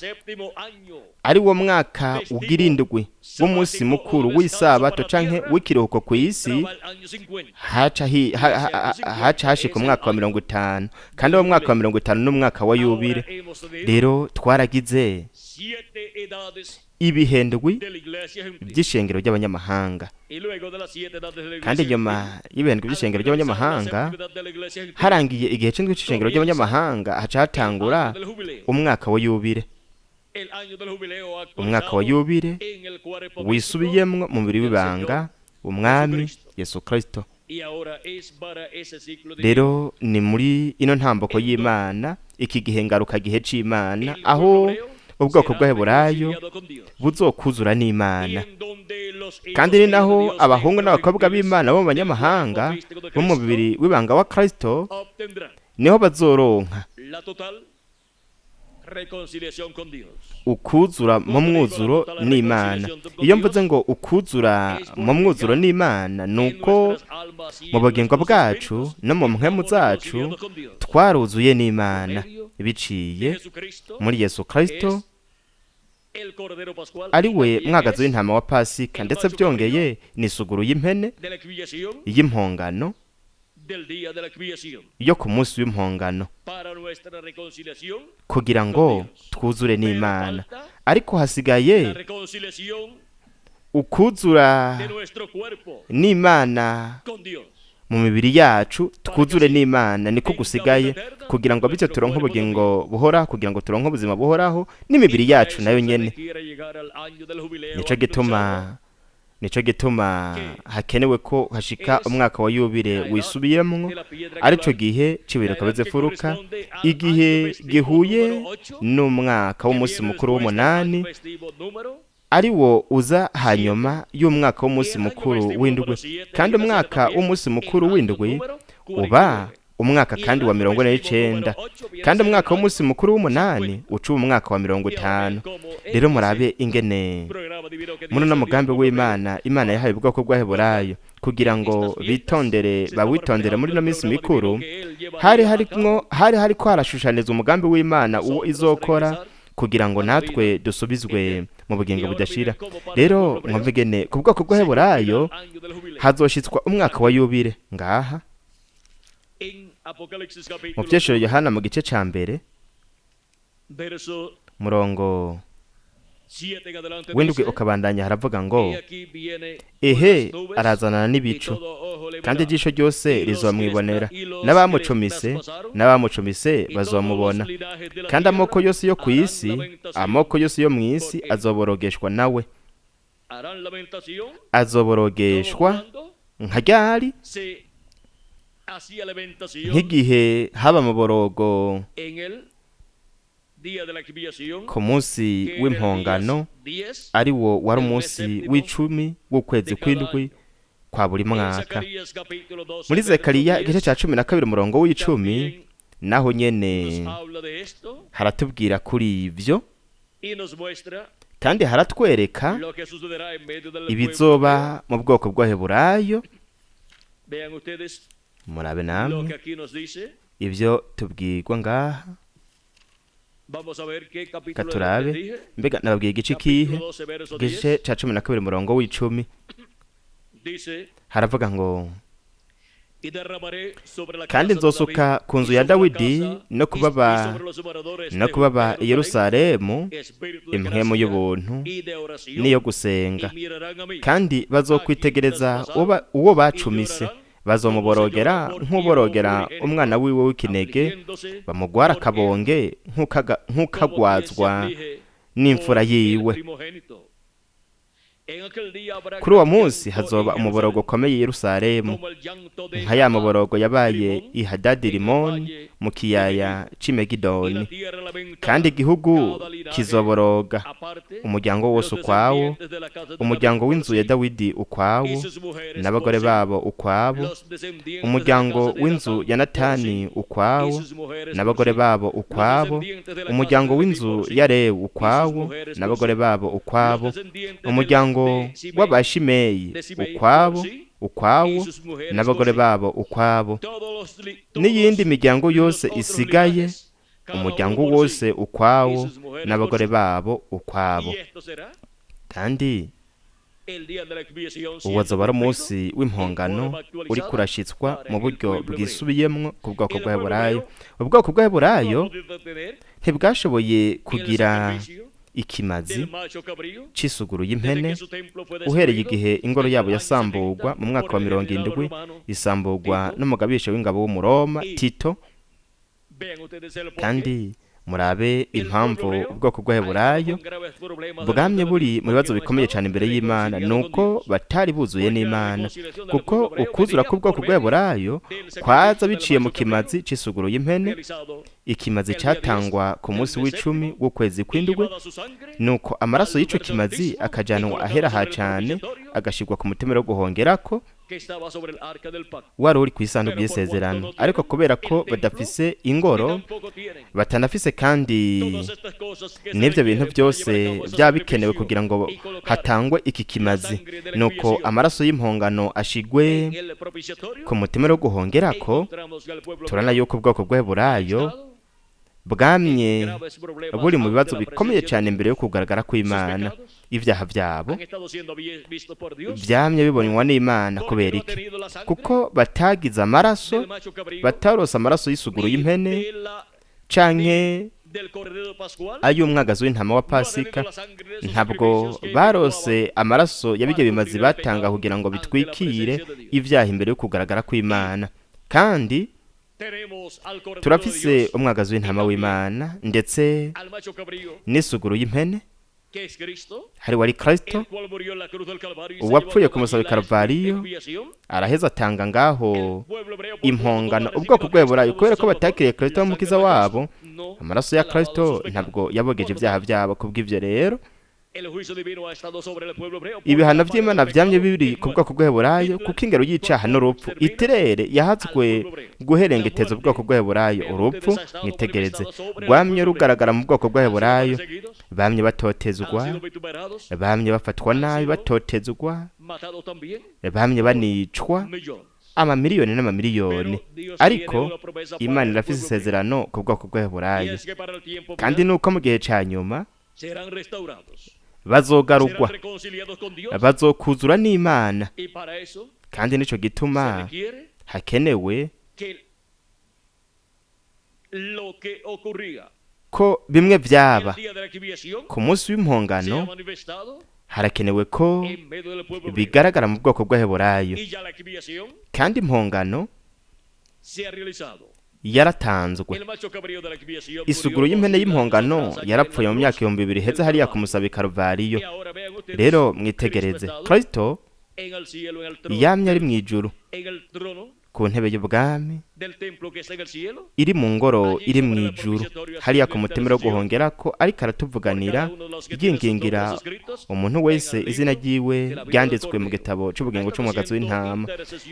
ari wo mwaka ugira indwi w'umunsi mukuru w'isabato canke w'ikiruhuko kw'isi haca hashika umwaka wa 50 kandi uwo mwaka wa 50 n'umwaka wa yubile rero twaragize ibihendwi by'ishengero ry'abanyamahanga kandi nyuma y'ibihendwi by'ishengero ry'abanyamahanga harangiye igihe c'indwi c'ishengero ry'abanyamahanga haca hatangura umwaka wa yubile umwaka wa yubile wisubiyemwo mu mubiri w'ibanga umwami Yesu Kristo rero ni muri ino ntamboko y'Imana iki gihe ngaruka gihe c'Imana aho ubwoko bw'Abaheburayo buzokuzura n'Imana kandi ni naho abahungu n'abakobwa b'Imana bo mu banyamahanga bo mu mubiri w'ibanga wa Kristo niho bazoronka ukuzura mu mwuzuro n'Imana. Iyo mvuze ngo ukuzura mu mwuzuro n'Imana nuko mu bugingo bwacu no mu mpwemu zacu twaruzuye n'Imana biciye muri Yesu Kristo ari we mwagazi w'intama wa Pasika, ndetse byongeye n'isuguru y'impene y'impongano yo ku munsi w'impongano kugira ngo twuzure n'Imana. Ariko hasigaye ukuzura n'Imana mu mibiri yacu, twuzure n'Imana niko gusigaye kugira ngo bityo turonke ubugingo buhora, kugira ngo turonke ubuzima buhoraho n'imibiri yacu nayo nyene. Nico gituma hakenewe ko hashika umwaka wa yubile wisubiyemwo, arico gihe cibiruka bizefuruka, igihe gihuye n'umwaka w'umunsi mukuru w'umunani, ari wo uza hanyuma y'umwaka w'umunsi mukuru w'indwi. Kandi umwaka w'umunsi mukuru w'indwi uba umwaka kandi wa 49, kandi umwaka w'umunsi mukuru w'umunani uca umwaka wa 50. Rero murabe ingene muri no mugambi w'Imana, Imana yahaye ubwoko bw'Abaheburayo kugira ngo bawitondere muri no minsi mikuru. hari ko harashushaniza umugambi w'Imana uwo izokora kugira ngo natwe dusubizwe mu bugingo budashira. Rero mwumvigene ku bwoko bw'Abaheburayo hazoshitswa umwaka wa yubile ngaha mu vyeshuro Yohana mu gice ca mbere murongo w'indwi ukabandanya, haravuga ngo ehe arazanana n'ibicu, kandi ijisho ryose rizomwibonera, n'abamucumise bazomubona, kandi amoko yose yo ku isi, amoko yose yo mw'isi azoborogeshwa nawe. Azoborogeshwa nka ryari? Nk'igihe haba mu borogo ku munsi w'impongano, ari wo wari umunsi w'icumi w'ukwezi kw'indwi kwa buri mwaka. Muri Zekariya igice ca 12 umurongo w'icumi naho nyene haratubwira kuri ivyo, kandi haratwereka ibizoba mu bwoko bw'Abaheburayo. Murabe namwe ivyo tubwirwa ngaha. Katurabe mbega nababwiye igice kihe? Igice ca 12 umurongo w'icumi. haravuga ngo kandi nzosuka ku nzu ya Dawidi no kubaba i Yerusalemu impwemu y'ubuntu n'iyo gusenga, kandi bazokwitegereza uwo bacumise, bazomuborogera nk'uborogera umwana wiwe w'ikinege, bamugwara akabonge nk'ukagwazwa n'imfura yiwe. Kuri uwo munsi hazoba umuborogo ukomeye i Yerusalemu, nka ya muborogo yabaye i Hadadirimoni mu kiyaya c'Imegidoni. Kandi igihugu kizoboroga, umuryango wose ukwawo, umuryango w'inzu ya Dawidi ukwawo n'abagore babo ukwabo, umuryango w'inzu ya Natani ukwawo n'abagore babo ukwabo, umuryango w'inzu ya Lewi ukwawo n'abagore babo ukwabo, umuryango w'Abashimeyi ukwawo n'abagore babo ukwabo, n'iyindi miryango yose isigaye, umuryango wose ukwawo n'abagore babo ukwabo. Kandi uwo azoba ari umunsi w'impongano uri kurashitswa mu buryo bwisubiyemwo ku bwoko bw'Abaheburayo. Ubwoko bw'Abaheburayo ntibwashoboye kugira ikimazi c'isuguru y'impene uhereye igihe ingoro yabo yasamburwa mu mwaka wa 70, isamburwa n'umugabisha w'ingabo w'Umuroma Tito. Kandi murabe impamvu ubwoko bw'Abaheburayo bwamye buri mu bibazo bikomeye cyane imbere y'Imana, nuko batari buzuye n'Imana, kuko ukuzura k'ubwoko bw'Abaheburayo kwaza biciye mu kimazi c'isuguru y'impene. Ikimazi cyatangwa ku munsi w'icumi w'ukwezi kw'indwi, nuko amaraso y'ico kimazi akajanwa ahera ha cane, agashirwa ku mutemero wo guhongerako wari uri kw'isanduku y'isezerano. Ariko kubera ko badafise ingoro, batanafise kandi n'ivyo bintu byose byaba bikenewe kugira ngo hatangwe iki kimazi, nuko amaraso y'impongano ashigwe ku mutemero wo guhongerako, turana yuko ubwoko bw'Abaheburayo bwamye buri mu bibazo bikomeye cyane mbere yo kugaragara kw'Imana. Ibyaha byabo byamye bibonywa n'Imana. Kubera iki? Kuko batagize amaraso, batarose amaraso y'isuguru y'impene canke ay'umwagazi w'intama wa Pasika, ntabwo barose amaraso y'abiryo bimazi batanga kugira ngo bitwikire ibyaha imbere yo kugaragara kw'Imana. Kandi turafise umwagazi w'intama w'Imana ndetse n'isuguru y'impene, hari wari Kristo uwapfuye ku musaraba Kalvariyo, araheza atanga ngaho impongano ubwoko bw'Abaheburayo. Kubera ko batakiriye Kristo w'umukiza wabo, amaraso ya Kristo ntabwo yabogeje ibyaha byabo. Kubw'ivyo rero ibihano by'Imana byamye biri ku bwoko bw'Abaheburayo, kuko ingero y'icaha n'urupfu itirere yahatswe guherengeteza ubwoko bw'Abaheburayo. Urupfu mwitegereze rwamye rugaragara mu bwoko bw'Abaheburayo, bamye batotezwa, bamye bafatwa nabi batotezwa, bamye banicwa amamiliyoni n'amamiliyoni. Ariko Imana irafise isezerano ku bwoko bw'Abaheburayo, kandi nuko mu gihe ca nyuma bazogarugwa, bazokuzura n'Imana. Kandi nico gituma hakenewe ko bimwe byaba ku munsi w'impongano, harakenewe ko bigaragara mu bwoko bw'Abaheburayo. Kandi impongano yaratanzwe. Isuguru y'impene y'impongano yarapfuye mu myaka 2000 heza hariya ku musaraba Kalvariyo. Rero mwitegereze, Kristo yamye ari mw'ijuru ku ntebe y'ubwami iri mu ngoro iri mw'ijuru hariya ku mutemero wo guhongerako, ariko aratuvuganira ryingingira umuntu wese izina ryiwe ryanditswe mu gitabo c'ubugingo c'umwagazi w'intama.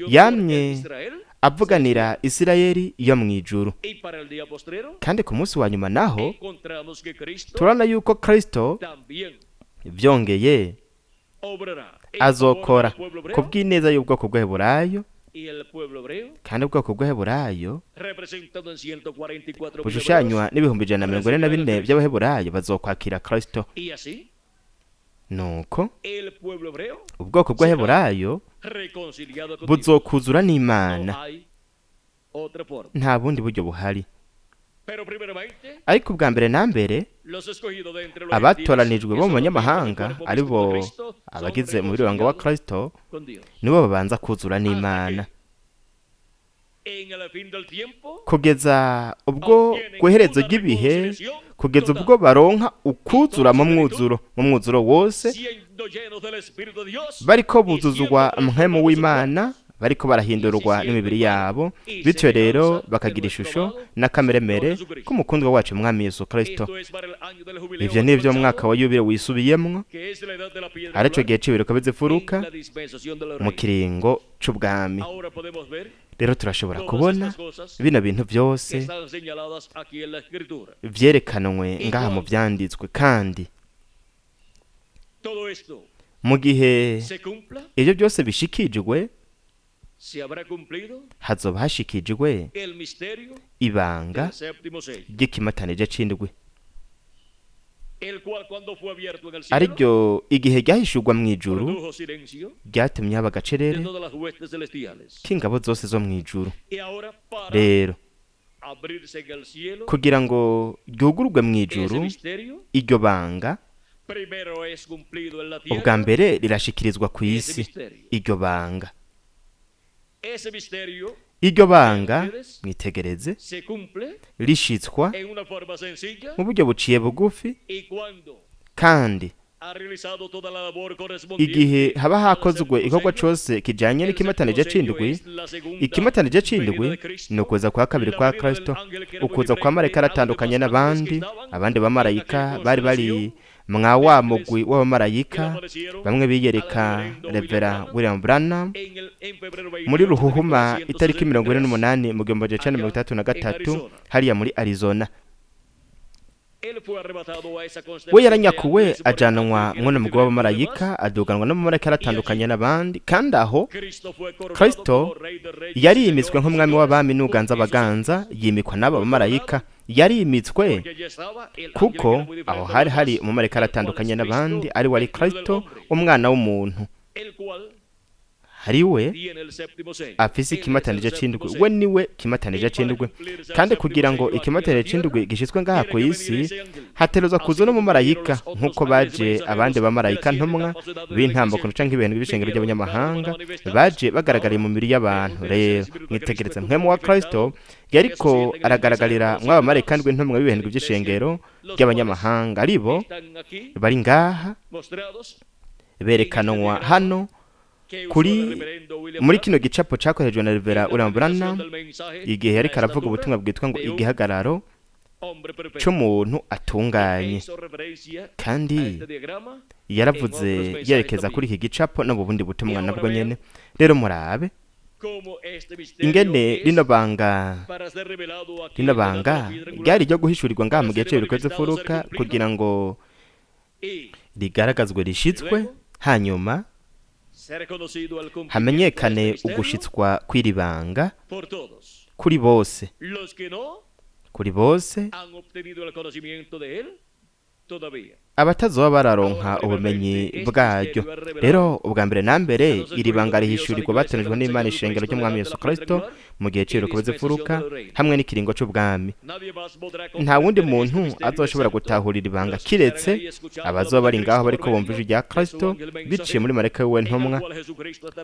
Yamye avuganira Isirayeli yo mw'ijuru. Kandi ku munsi wa nyuma naho turana yuko Kristo vyongeye azokora ku bw'ineza y'ubwoko bw'Abaheburayo. Kandi ubwoko bw'Abaheburayo bushushanywa n'ibihumbi 144 by'Abaheburayo bazokwakira Kristo. Nuko ubwoko bw'Abaheburayo buzokuzura n'Imana, nta bundi buryo buhari. Ariko ubwa mbere na mbere abatoranijwe bo mu banyamahanga ari bo abagize umubiri wa Kristo nibo babanza kuzura n'Imana kugeza ubwo guherezo ry'ibihe, kugeza ubwo baronka ukuzura mu mwuzuro wose, bariko buzuzwa mpwemu w'Imana, bariko barahindurwa n'imibiri yabo, bityo rero bakagira ishusho n'akameremere k'umukundwa wacu Mwami Yesu Kristo. Ivyo nivyo mwaka wa yubile wisubiyemwo, arico gihe c'ibiruka bizifuruka mu kiringo c'ubwami. Rero turashobora kubona bino bintu byose vyerekanwe ngaha mu vyanditswe, kandi mu gihe ivyo byose bishikijwe hazoba hashikijwe ibanga ry'ikimatanije c'indwi, ariryo igihe ryahishurwa mw'ijuru ryatumye haba agacerere k'ingabo zose zo mw'ijuru. Rero kugira ngo ryugururwe mw'ijuru iryo banga, ubwa mbere rirashikirizwa ku isi. Iryo banga mwitegereze rishitswa mu buryo buciye bugufi, kandi igihe haba hakozwe igikorwa cose kijanye n'ikimatanije c'indwi, ikimatanije c'indwi ni ukuza kwa kabiri kwa Kristo, ukuza kwa marayika aratandukanye n'abandi. Abandi bamarayika bari mwa wa mugwi w'abamarayika, bamwe biyereka Revera William Branham muri Ruhuhuma itariki 28 mu 1933 hariya muri Arizona. We yaranyakuwe ajanwa mwone mugwi w'abamarayika, aduganwa n'abamarayika aratandukanye n'abandi, kandi aho Kristo yari yimitswe nk'umwami w'abami n'uganza abaganza, yimikwa n'aba bamarayika. Yari yimitswe kuko aho hari umumarayika aratandukanye n'abandi, ari wari Kristo umwana w'umuntu. Hari we afise ikimatanije c'indwi, we niwe kimatanije c'indwi, kandi kugira ngo ikimatanije c'indwi gishitswe ngaha ku isi haterezwa kuza n'umumarayika, nk'uko baje abandi bamarayika ntumwa b'intambuko canke ibintu by'ibishengero by'abanyamahanga baje bagaragariye mu mibiri y'abantu. Rero mwitegereze mpwemu wa Kristo yariko aragaragarira mw'abamarayika ndwi ntumwa b'ibintu by'ishengero by'abanyamahanga, aribo bari ngaha berekanwa hano muri kino gicapo cakorejwe na Revera William Branham igihe yariko aravuga ubutumwa bwitwa ngo igihagararo c'umuntu atunganye, kandi yaravuze yerekeza kuri iki gicapo no mu bundi butumwa nabwo nyene. Rero murabe ingene rino banga ryari ryo guhishurirwa ngaha mu gihe c'ibiruka bizifuruka, kugira ngo rigaragazwe rishitswe, hanyuma hamenyekane ugushitswa kw'iri banga kuri bose, abatazoba bararonka ubumenyi bwaryo. Rero ubwa mbere na mbere iri banga rihishurirwa batonejwe n'Imana ishengero ry'Umwami Yesu Kristo mu gihe c'ibiruka bizifuruka hamwe n'ikiringo c'ubwami. Nta wundi muntu azoshobora gutahurira ibanga kiretse abazoba bari ngaho bariko bumva ijwi rya Kristo biciye muri marayika wiwe ntumwa,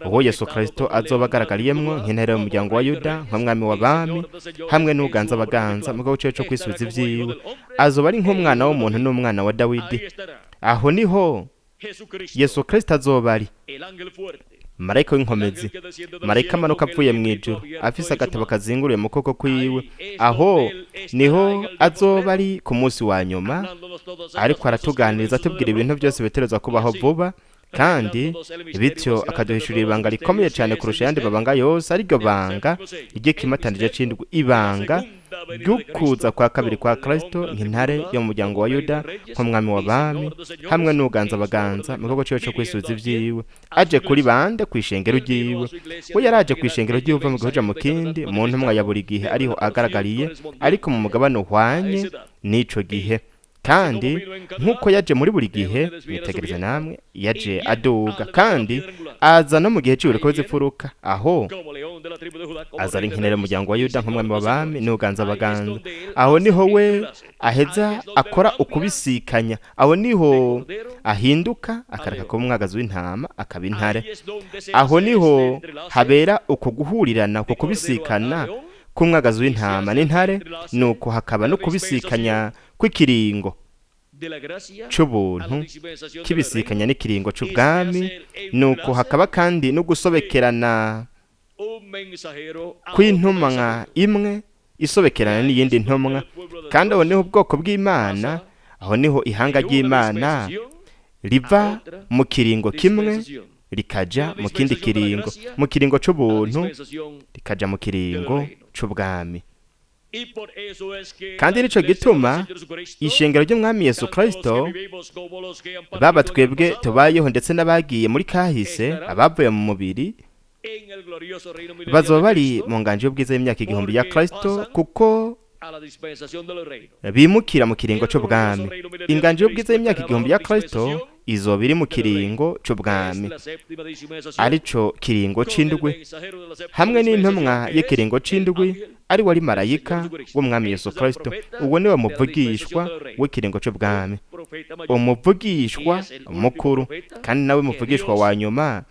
uwo Yesu Kristo azoba agaragariyemwo nk'intare y'umuryango wa Yuda, nk'umwami w'abami hamwe n'uganza abaganza mu gihe co kwisubiza ivyiwe. Azoba ari nk'umwana w'umuntu n'umwana wa Dawidi. Aho niho Yesu Kristo azoba ari marayika w'inkomezi, marayika amanuka apfuye mw'ijuru afise agatabo kazinguruye mu kuboko kwiwe. Aho niho azoba ari ku munsi wa nyuma, ariko aratuganiriza atubwira ibintu byose biterezwa kubaho vuba, kandi bityo akaduhishurira ibanga rikomeye cyane kurusha ayandi mabanga yose, ariryo banga ry'ikimatanije c'indwi, ibanga ry'ukuza kwa kabiri kwa Kristo nk'intare yo mu muryango wa Yuda, nk'umwami w'abami hamwe n'uganza abaganza mu gikorwa ciwe co kwisubiza ivyiwe. Aje kuri bande? Kw'ishengero ryiwe. We yaraje kw'ishengero ryiwe uva mu gihuja mu kindi, mu ntumwa ya buri gihe ariho agaragariye, ariko mu mugabane uhwanye n'ico gihe. Kandi nk'uko yaje muri buri gihe, mwitegereze namwe, yaje aduga, kandi aza no mu gihe cy'uburiko z'imfuruka aho aza ari nkenera umuryango wa Yuda nk'umwami w'abami n'uganza abaganza. Aho niho we aheza akora ukubisikanya, aho niho ahinduka akareka kuba umwagazi w'intama akaba intare. Aho niho habera uko guhurirana, uko kubisikana k'umwagazi w'intama n'intare, nuko hakaba no kubisikanya kw'ikiringo c'ubuntu kibisikanya n'ikiringo c'ubwami, nuko hakaba kandi no gusobekerana kw'intumwa imwe isobekerana n'iyindi ntumwa. Kandi aho niho ubwoko bw'Imana, aho niho ihanga ry'Imana riva mu kiringo kimwe rikaja mu kindi kiringo, mu kiringo c'ubuntu rikaja mu kiringo c'ubwami. Kandi nico gituma ishengero ry'umwami Yesu Kristo, baba twebwe tubayeho ndetse n'abagiye muri kahise, abavuye mu mubiri, bazoba bari mu nganje y'ubwiza y'imyaka 1000 ya Kristo, kuko bimukira mu kiringo c'ubwami. Inganje y'ubwiza y'imyaka 1000 ya Kristo izoba iri mu kiringo c'ubwami, arico kiringo c'indwi, hamwe n'intumwa y'ikiringo c'indwi ari wari marayika w'umwami Yesu Kristo. Uwo niwe muvugishwa w'ikiringo c'ubwami, umuvugishwa mukuru, kandi nawe muvugishwa wa nyuma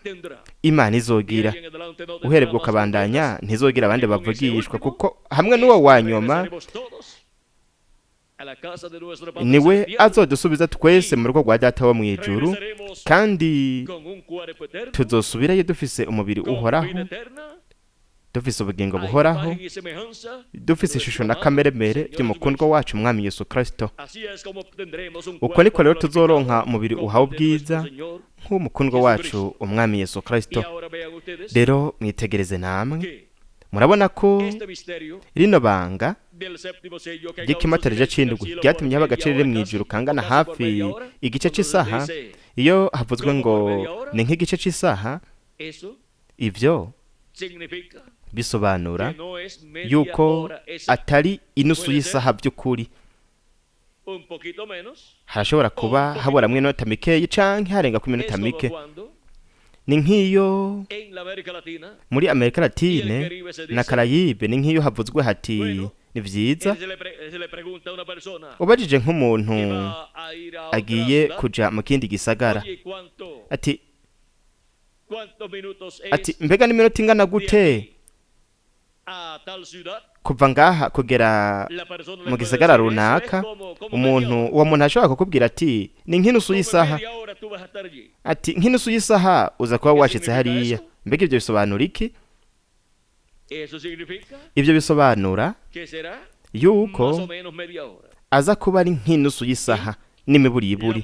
Imana izogira. Uherebwe ukabandanya ntizogira abandi bavugishwa, kuko hamwe n'uwo wa nyuma niwe azodusubiza twese mu rugo rwa Data wo mw'ijuru, kandi tuzosubirayo dufise umubiri uhoraho, dufise ubugingo buhoraho, dufise ishusho na kameremere by'umukundwa wacu umwami Yesu Kristo. Uko niko rero tuzoronka umubiri uhawe ubwiza nk'umukundwa wacu umwami Yesu Kristo. Rero mwitegereze namwe, murabona ko rino banga ry'ikimatarije c'indwi ryatumye haba agace riri mw'ijuru kangana hafi igice c'isaha. Iyo havuzwe ngo ni nk'igice c'isaha, ivyo bisobanura yuko atari inusu y'isaha by'ukuri. Harashobora kuba haboramwe iminota mikeyi canke harenga ku minota mike. Ni nk'iyo muri Amerika Latine na Karayibe, ni nk'iyo havuzwe hati ni vyiza, ubajije nk'umuntu agiye kuja mu kindi gisagara, ati mbega n'iminota ingana gute kuva ngaha kugera mu gisagara runaka? Uwo muntu ashobora kukubwira ati ni nk'inusu y'isaha, ati nk'inusu y'isaha uza kuba washitse hariya. Mbega ibyo bisobanura iki? Ibyo bisobanura yuko aza kuba ari nk'inusu y'isaha n'imiburiburi,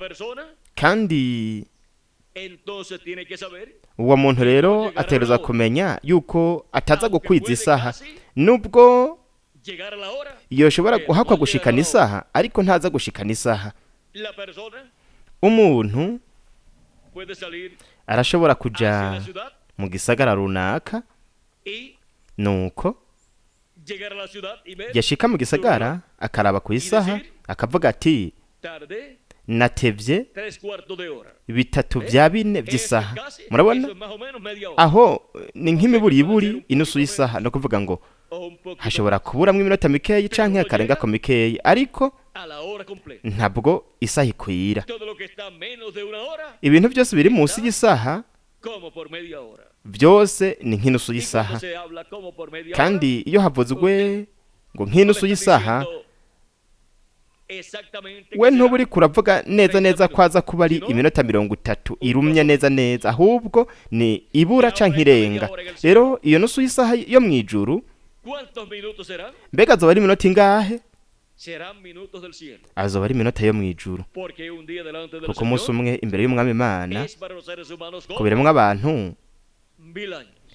kandi uwo muntu rero ategerezwa kumenya yuko ataza gukwiza isaha, nubwo yoshobora guhakwa gushikana isaha, ariko ntaza gushikana isaha. Umuntu arashobora kuja mu gisagara runaka, nuko yashika mu gisagara akaraba ku isaha akavuga ati natevye 3/4 by'isaha. Murabona aho ni nk'imiburiburi inusu y'isaha, no kuvuga ngo hashobora kuburamwe iminota mikeyi canke akarenga ko mikeyi, ariko ntabwo isaha ikwira. Ibintu byose biri munsi y'isaha byose ni nk'inusu y'isaha, kandi iyo havuzwe ngo nk'inusu y'isaha, we ntuburi kuravuga neza neza ko aza kuba ari iminota 30 irumye neza neza, ahubwo ni ibura canke irenga. Rero iyo nusu y'isaha yo mw'ijuru, mbega azoba ari iminota ingahe? Azoba ari iminota yo mw'ijuru, kuko umunsi umwe imbere y'umwami Imana kubiremwa abantu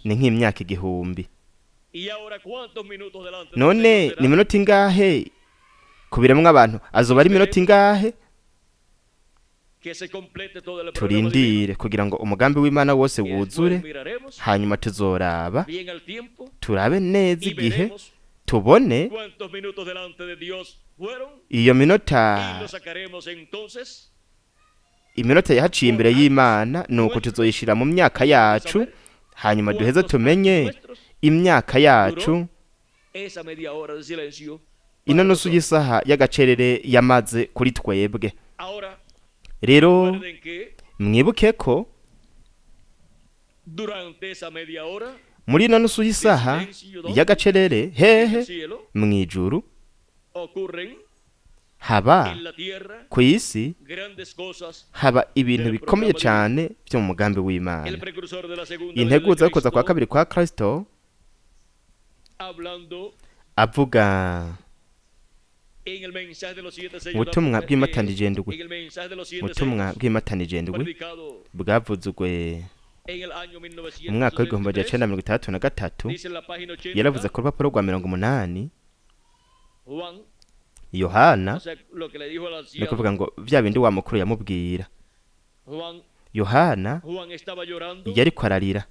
ni nk'imyaka 1000. None ni iminota ingahe kubiremwa abantu? Azoba ari iminota ingahe? Turindire kugira ngo umugambi w'Imana wose wuzure, hanyuma tuzoraba turabe neza igihe, tubone iyo minota iminota yahaciye imbere y'Imana nuko tuzoyishira mu myaka yacu hanyuma duheze tumenye imyaka yacu ino nusu y'isaha y'agacerere yamaze kuri twebwe. Rero mwibuke ko muri ino nusu y'isaha y'agacerere hehe mw'ijuru haba ku isi haba ibintu bikomeye cyane byo mu mugambi w'Imana. Integuza yo kuza kwa kabiri kwa Kristo avuga butumwa bw'imatanije ndwi, butumwa bw'imatanije ndwi bwavuzwe mu mwaka w'1963 yaravuze ku rupapuro rwa 80 Yohana ni kuvuga ngo vya bindi wa mukuru yamubwira. Yohana yari kwararira,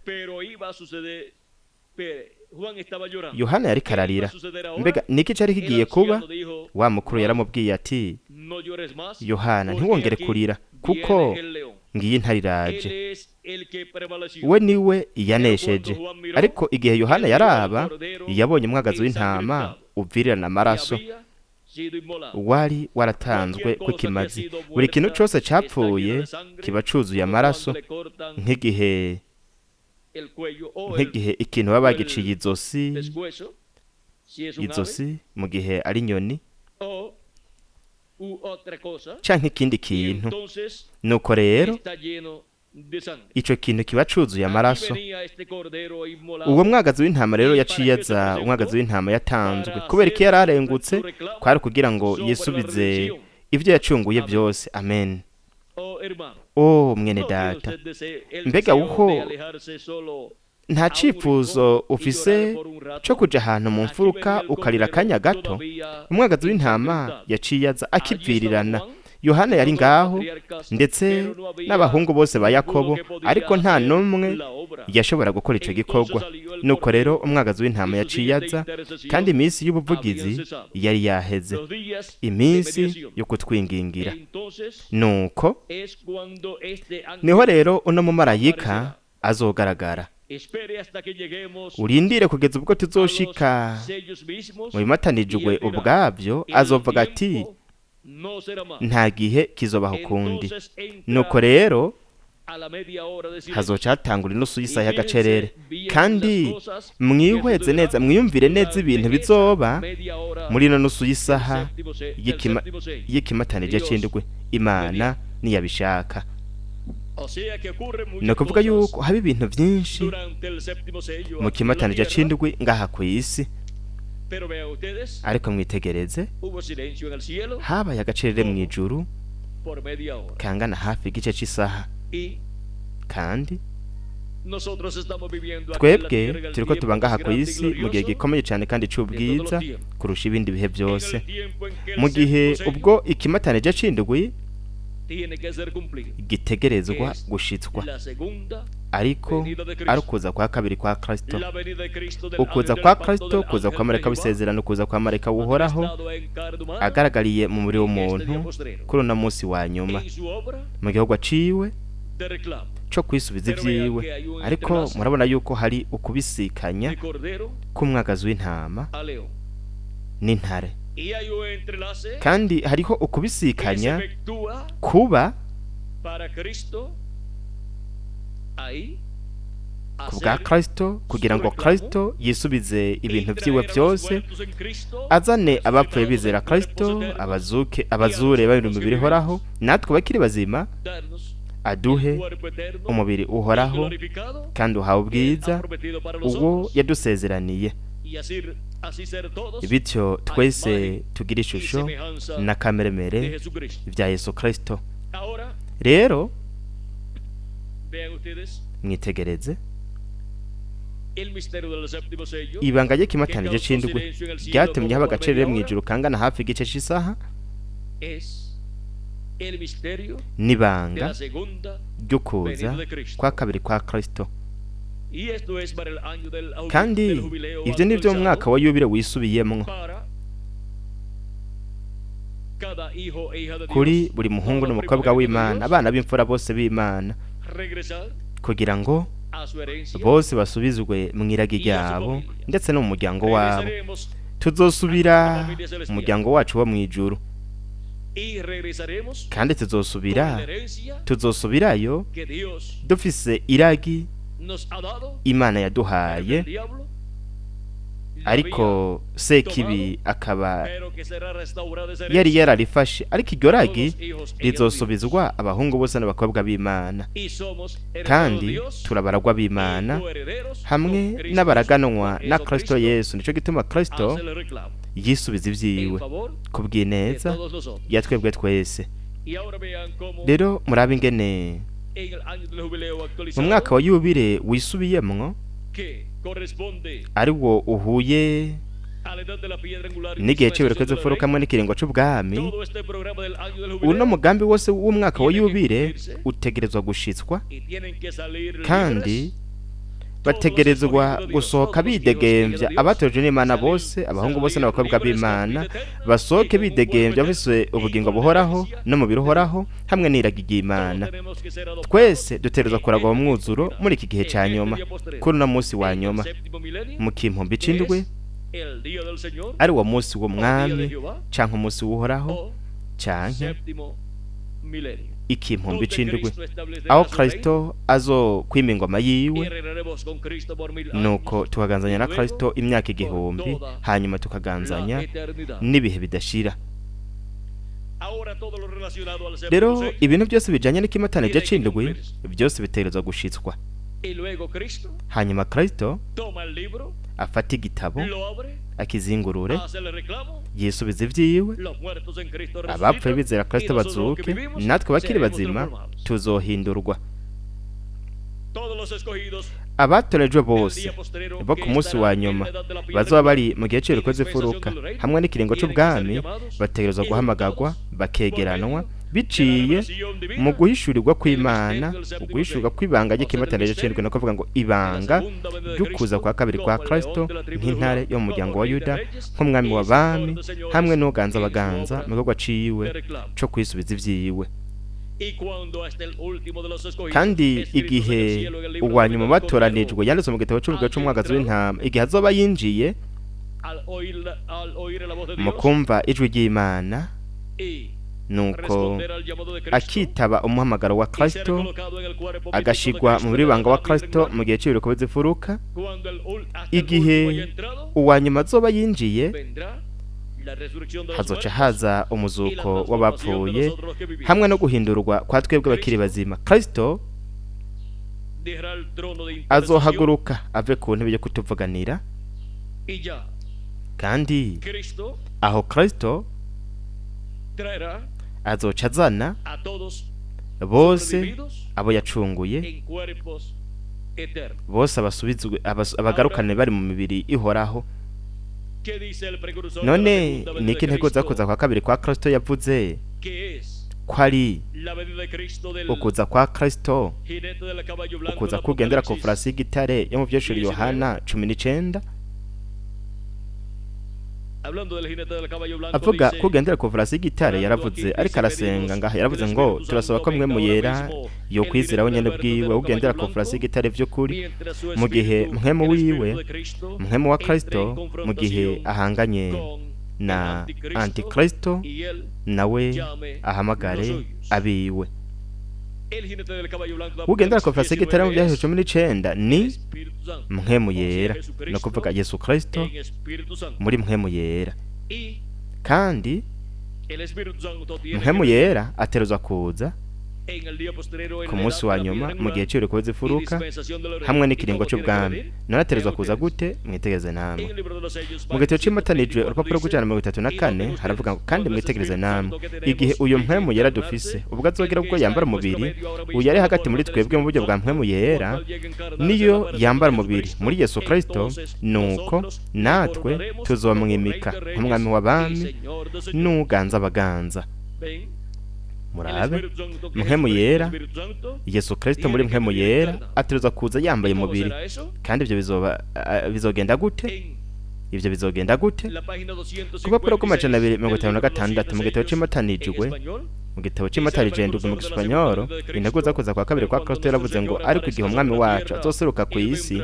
Yohana yari kararira. Mbega niki cyari kigiye kuba? Wa mukuru yaramubwiye ati Yohana ntiwongere kurira kuko ngiye ntariraje, we niwe yanesheje. Ariko igihe Yohana yaraba yabonye umwagazi w'intama uvirirana amaraso wari waratanzwe kukimazi. Buri kintu cyose cyapfuye kiba cuzuye amaraso, nk'igihe ikintu baba bagiciye izosi mu gihe ari inyoni canke ikindi kintu. Nuko rero ico kintu kiba cuzuye amaraso. Uwo mwagazi w'intama rero yaciye aza, umwagazi w'intama yatanzwe kubera iki yararengutse, kwari kugira ngo yisubize ivyo yacunguye byose. Amen. Mwene data, mbega uho nta cifuzo ufise cyo kuja ahantu mu mfuruka ukarira akanya gato? Umwagazi w'intama yaciye aza akivirirana. Yohana yari ngaho ndetse n'abahungu bose ba Yakobo, ariko nta numwe yashobora gukora ico gikorwa. Nuko rero umwagazi w'intama yaciye aza, kandi iminsi y'ubuvugizi yari yaheze, iminsi yo kutwingingira. Nuko niho rero uno mumarayika azogaragara. Urindire kugeza ubwo tuzoshika mu bimatanijwe ubwabyo, azovuga ati nta gihe kizobaho kundi. Nuko rero hazocatangura inusu y'isaha y'agacerere, kandi mwihweze neza, mwiyumvire neza ibintu bizoba muri ino nusu y'isaha y'ikimatanije c'indwi Imana niyabishaka. Ni ukuvuga yuko haba ibintu byinshi mu kimatanije c'indwi ngaha ku isi. Ariko mwitegereze, habaye agacerere mw'ijuru kangana hafi igice cy'isaha, kandi twebwe turiko tuba ngaha ku isi mu gihe gikomeye cyane kandi c'ubwiza kurusha ibindi bihe byose. Mu gihe ubwo ikimatanije c'indwi gitegerezwa gushitswa, ariko ari ukuza kwa kabiri kwa Kristo. Ukuza kwa Kristo, kuza kwa marayika w'isezerano, kuza kwa marayika uhoraho agaragariye mu mubiri w'umuntu kuri uno munsi wa nyuma mu gihugu aciwe cyo kwisubiza ivyiwe. Ariko murabona yuko hari ukubisikanya k'umwagazi w'intama n'intare, kandi hariho ukubisikanya kuba ku bwa Kristo, kugira ngo Kristo yisubize ibintu vyiwe byose, azane abapfuye bizera Kristo, abazure bari mu mubiri uhoraho, natwe bakiri bazima aduhe umubiri uhoraho kandi uhawe ubwiza uwo yadusezeraniye, bityo twese tugira ishusho na kameremere vya Yesu Kristo. Rero mwitegereze, ibanga ry'ikimatanije c'indwi ryatumye haba agacerere mw'ijuru kangana hafi igice cy'isaha. N'ibanga ryo kuza kwa kabiri kwa Kristo, kandi ivyo ni vyo mwaka wa yubile wisubiyemwo. kuri buri muhungu n'umukobwa w'Imana, abana b'imfura bose b'Imana, kugira ngo bose basubizwe mu iragi ryabo ndetse no mu muryango wabo. Tuzosubira mu muryango wacu wo mw'ijuru, kandi tuzosubirayo dufise iragi Imana yaduhaye, ariko Sekibi akaba yari yararifashe, ariko iryo ragi rizosubizwa abahungu bose n'abakobwa b'Imana, kandi turabaragwa b'Imana hamwe n'abaraganwa na Kristo Yesu. Nico gituma Kristo yisubiza ivyiwe kubw'ineza ya twebwe twese. Rero murabe ingene mu mwaka wa yubile wisubiyemwo, ari wo uhuye n'igihe cy'uburekwezi mfuruka hamwe n'ikiringo c'ubwami, uno mugambi wose w'umwaka wa yubile utegerezwa gushitswa, kandi bategerezwa gusohoka bidegemvya. Abatojwe n'Imana bose, abahungu bose n'abakobwa b'Imana, basohoke bidegemvya bafise ubugingo buhoraho n'umubiri uhoraho hamwe n'iragi ry'Imana. Twese dutegerezwa kuragwa mu mwuzuro muri iki gihe ca nyuma, kuri uno musi wa nyuma, mu kimpumbi c'indwi, ari wo musi w'umwami canke umusi w'uhoraho canke ikimpumbi c'indwi, aho Kristo azokwima ingoma yiwe, nuko tukaganzanya na Kristo imyaka 1000, hanyuma tukaganzanya n'ibihe bidashira. Rero ibintu byose bijanye n'ikimatanije c'indwi byose bitegerezwa gushitswa. Hanyuma Kristo afata igitabo akizingurure, yisubiza ivyiwe, abapfuye bizera Kristo bazuke, natwe bakiri bazima tuzohindurwa. Abatorejwe bose bo ku munsi wa nyuma bazoba bari mu gihe cy'urukoze furuka hamwe n'ikiringo c'ubwami, bategerezwa guhamagarwa bakegeranwa biciye mu guhishurirwa kw'Imana, uguhishurirwa kw'ibanga ry'ikimatanije c'indwi, no kuvuga ngo ibanga ry'ukuza kwa kabiri kwa Kristo nk'intare yo mu muryango wa Yuda, nk'umwami w'abami hamwe n'uganza abaganza mu gikorwa ciwe co kwisubiza ivyiwe. Kandi igihe uwanyuma batoranijwe yanditse mu gitabo c'umwagazi w'intama, igihe azoba yinjiye mu kumva ijwi ry'Imana, nuko akitaba umuhamagaro wa Kristo, agashigwa mu banga wa Kristo mu gihe cy'urukoze furuka. Igihe uwanyuma azoba yinjiye, hazoca haza umuzuko w'abapfuye hamwe no guhindurwa kwa twebwe bakiri bazima. Kristo azohaguruka ave ku ntebe yo kutuvuganira, kandi aho Kristo azoca azana bose abo yacunguye, bose abasubizwe abagarukane bari mu mibiri ihoraho. None niki ntego zakoza kwa kabiri kwa Kristo yavuze ko ari ukuza kwa Kristo, ukuza kugendera ku farasi y'igitare yo mu vyeshuri Yohana 19. Avuga kugendera ku farasi y'igitare yaravuze, ariko arasenga ngaha yaravuze ngo turasaba ko mwe muyera yo kwizera we nyene bwiwe ugendera ku farasi y'igitare vy'ukuri, mu gihe mpwemu wiwe, mpwemu wa Kristo, mu gihe ahanganye na Antikristo, nawe ahamagare abiwe. Ugendera ku farasi y'igitare mu vyahise 19 ni mpwemu yera, no kuvuga Yesu Kristo muri mpwemu yera. Kandi mpwemu yera aterezwa kuza ku munsi wa nyuma mu gihe cy'urukoze furuka hamwe n'ikiringo c'ubwami. None aterezwa kuza gute? Mwitegereze namwe mu gitabo cy'imatanijwe urupapuro rw'134 haravuga ngo kandi mwitegereze namwe igihe uyu mpwemu yera dufise ubwo azogera ubwo yambara umubiri, uyu yari hagati muri twebwe mu buryo bwa mpwemu yera, niyo yambara umubiri muri Yesu Kristo, nuko natwe tuzomwimika nk'umwami w'abami n'uganza abaganza. Murabe, mpwemu yera, Yesu Kristo muri mpwemu yera ateruza kuza yambaye umubiri. Kandi ibyo bizogenda gute? ivyo bizogenda gute? Ku rupapuro rw'amajana 256 mu gitabo c'imatanijwe, mu gitabo c'imatanijwe mu gisipanyolo, integuza kuza kwa kabiri kwa Kristo yaravuze ngo ariko igihe umwami wacu azoseruka ku isi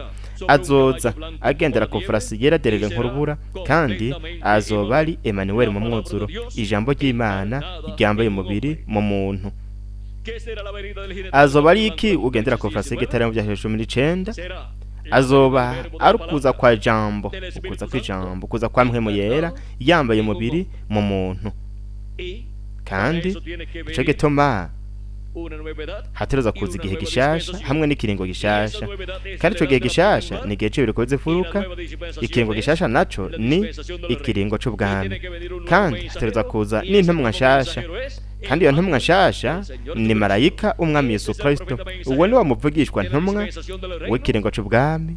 azoza agendera ku farasi yera derere nk'urubura, kandi azoba ari Emmanuel mu mwuzuro, ijambo ry'Imana ryambaye umubiri mu muntu. Azoba ari iki ugendera ku farasi y'igitare mu bya 19? Azoba ari ukuza kwa jambo, ukuza kw'ijambo, kuza kwa mpwemu yera yambaye umubiri mu muntu. Kandi ico gituma hategerezwa kuza igihe gishasha hamwe n'ikiringo gishasha, kandi ico gihe gishasha ni igihe c'ibiriko bizifuruka, ikiringo gishasha naco ni ikiringo c'ubwami, kandi hategerezwa kuza n'intumwa nshasha, kandi iyo ntumwa nshasha ni marayika umwami Yesu Kristo. Uwo ni wa muvugishwa ntumwa w'ikiringo c'ubwami,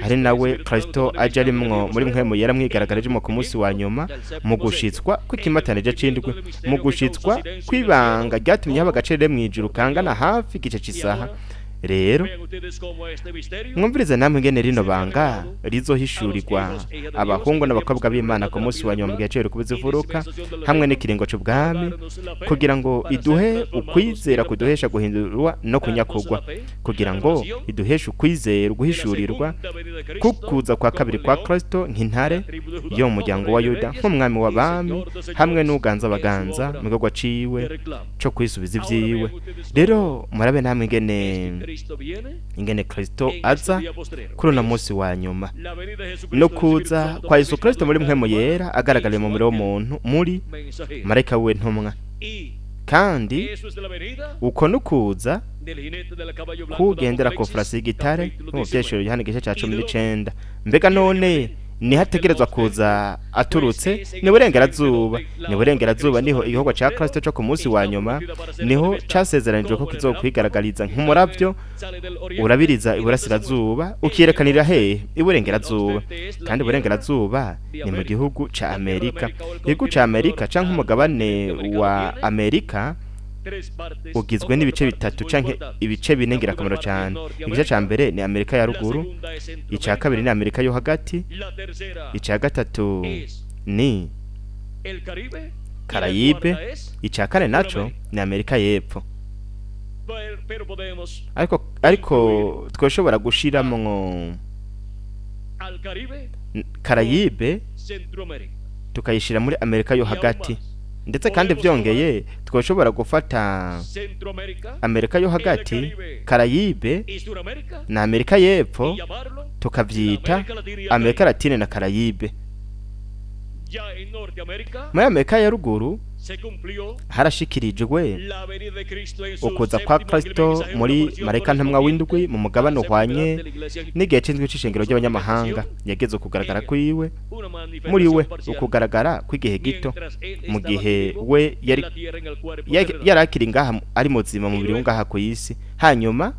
ari nawe Kristo aje arimwo muri mpwemu yera mwigaragaje ku munsi wa nyuma, mu gushitswa kw'ikimatanije c'indwi, mu gushitswa kw'ibanga ryatumye haba agacere mw'ijuru kangana hafi igice c'isaha. Rero mwumvirize namwe ingene rino banga rizohishurirwa abahungu n'abakobwa b'Imana ku munsi wa nyuma mu gihe cyo kubizifuruka hamwe n'ikiringo c'ubwami, kugira ngo iduhe ukwizera kuduhesha guhindurwa no kunyakugwa, kugira ngo iduheshe ukwizera guhishurirwa kukuza kwa kabiri kwa Kristo nk'intare yo mu muryango wa Yuda, nk'umwami w'abami hamwe n'uganza abaganza mu gikorwa ciwe co kwisubiza ivyiwe. Rero murabe namwe ingene Kristo aza kuri uno munsi wa nyuma, no kuza kwa Yesu Kristo muri mpwemu yera agaragariye mu mubiri w'umuntu muri marayika we ntumwa, kandi uko nukuza kugendera ku farasi y'igitare mu vyeshuro Yohana igice ca 19. Mbega none ni hategerezwa kuza aturutse ni burengerazuba, niho igikorwa ca Kristo co ku munsi wa nyuma, niho casezeranijwe ko kizokwigaragariza nk'umuravyo urabiriza iburasirazuba ukirekanira hehe? Iburengerazuba. Kandi iburengerazuba ni mu gihugu ca Amerika. Igihugu ca Amerika canke umugabane wa Amerika ugizwe n'ibice bitatu canke ibice bine ngirakamaro cyane. Igice ca mbere ni Amerika ya ruguru, ica kabiri ni Amerika yo hagati, ica gatatu ni Karayibe, ica kane naco ni Amerika y'epfo. Ariko twoshobora gushiramwo Karayibe tukayishira muri Amerika yo hagati, ndetse kandi vyongeye twoshobora gufata Amerika yo hagati, Karayibe na Amerika y'epfo tukavyita Amerika Latine na Karayibe. Muri Amerika ya ruguru harashikirijwe ukuza kwa Kristo muri marayika ntumwa w'indwi mu mugabane uhwanye n'igihe c'indwi c'ishengero ry'abanyamahanga. Yageze kugaragara kwiwe muri we, ukugaragara kw'igihe gito, mu gihe we yari akiri ngaha ari muzima mu mubiri w'ngaha ku isi. Hanyuma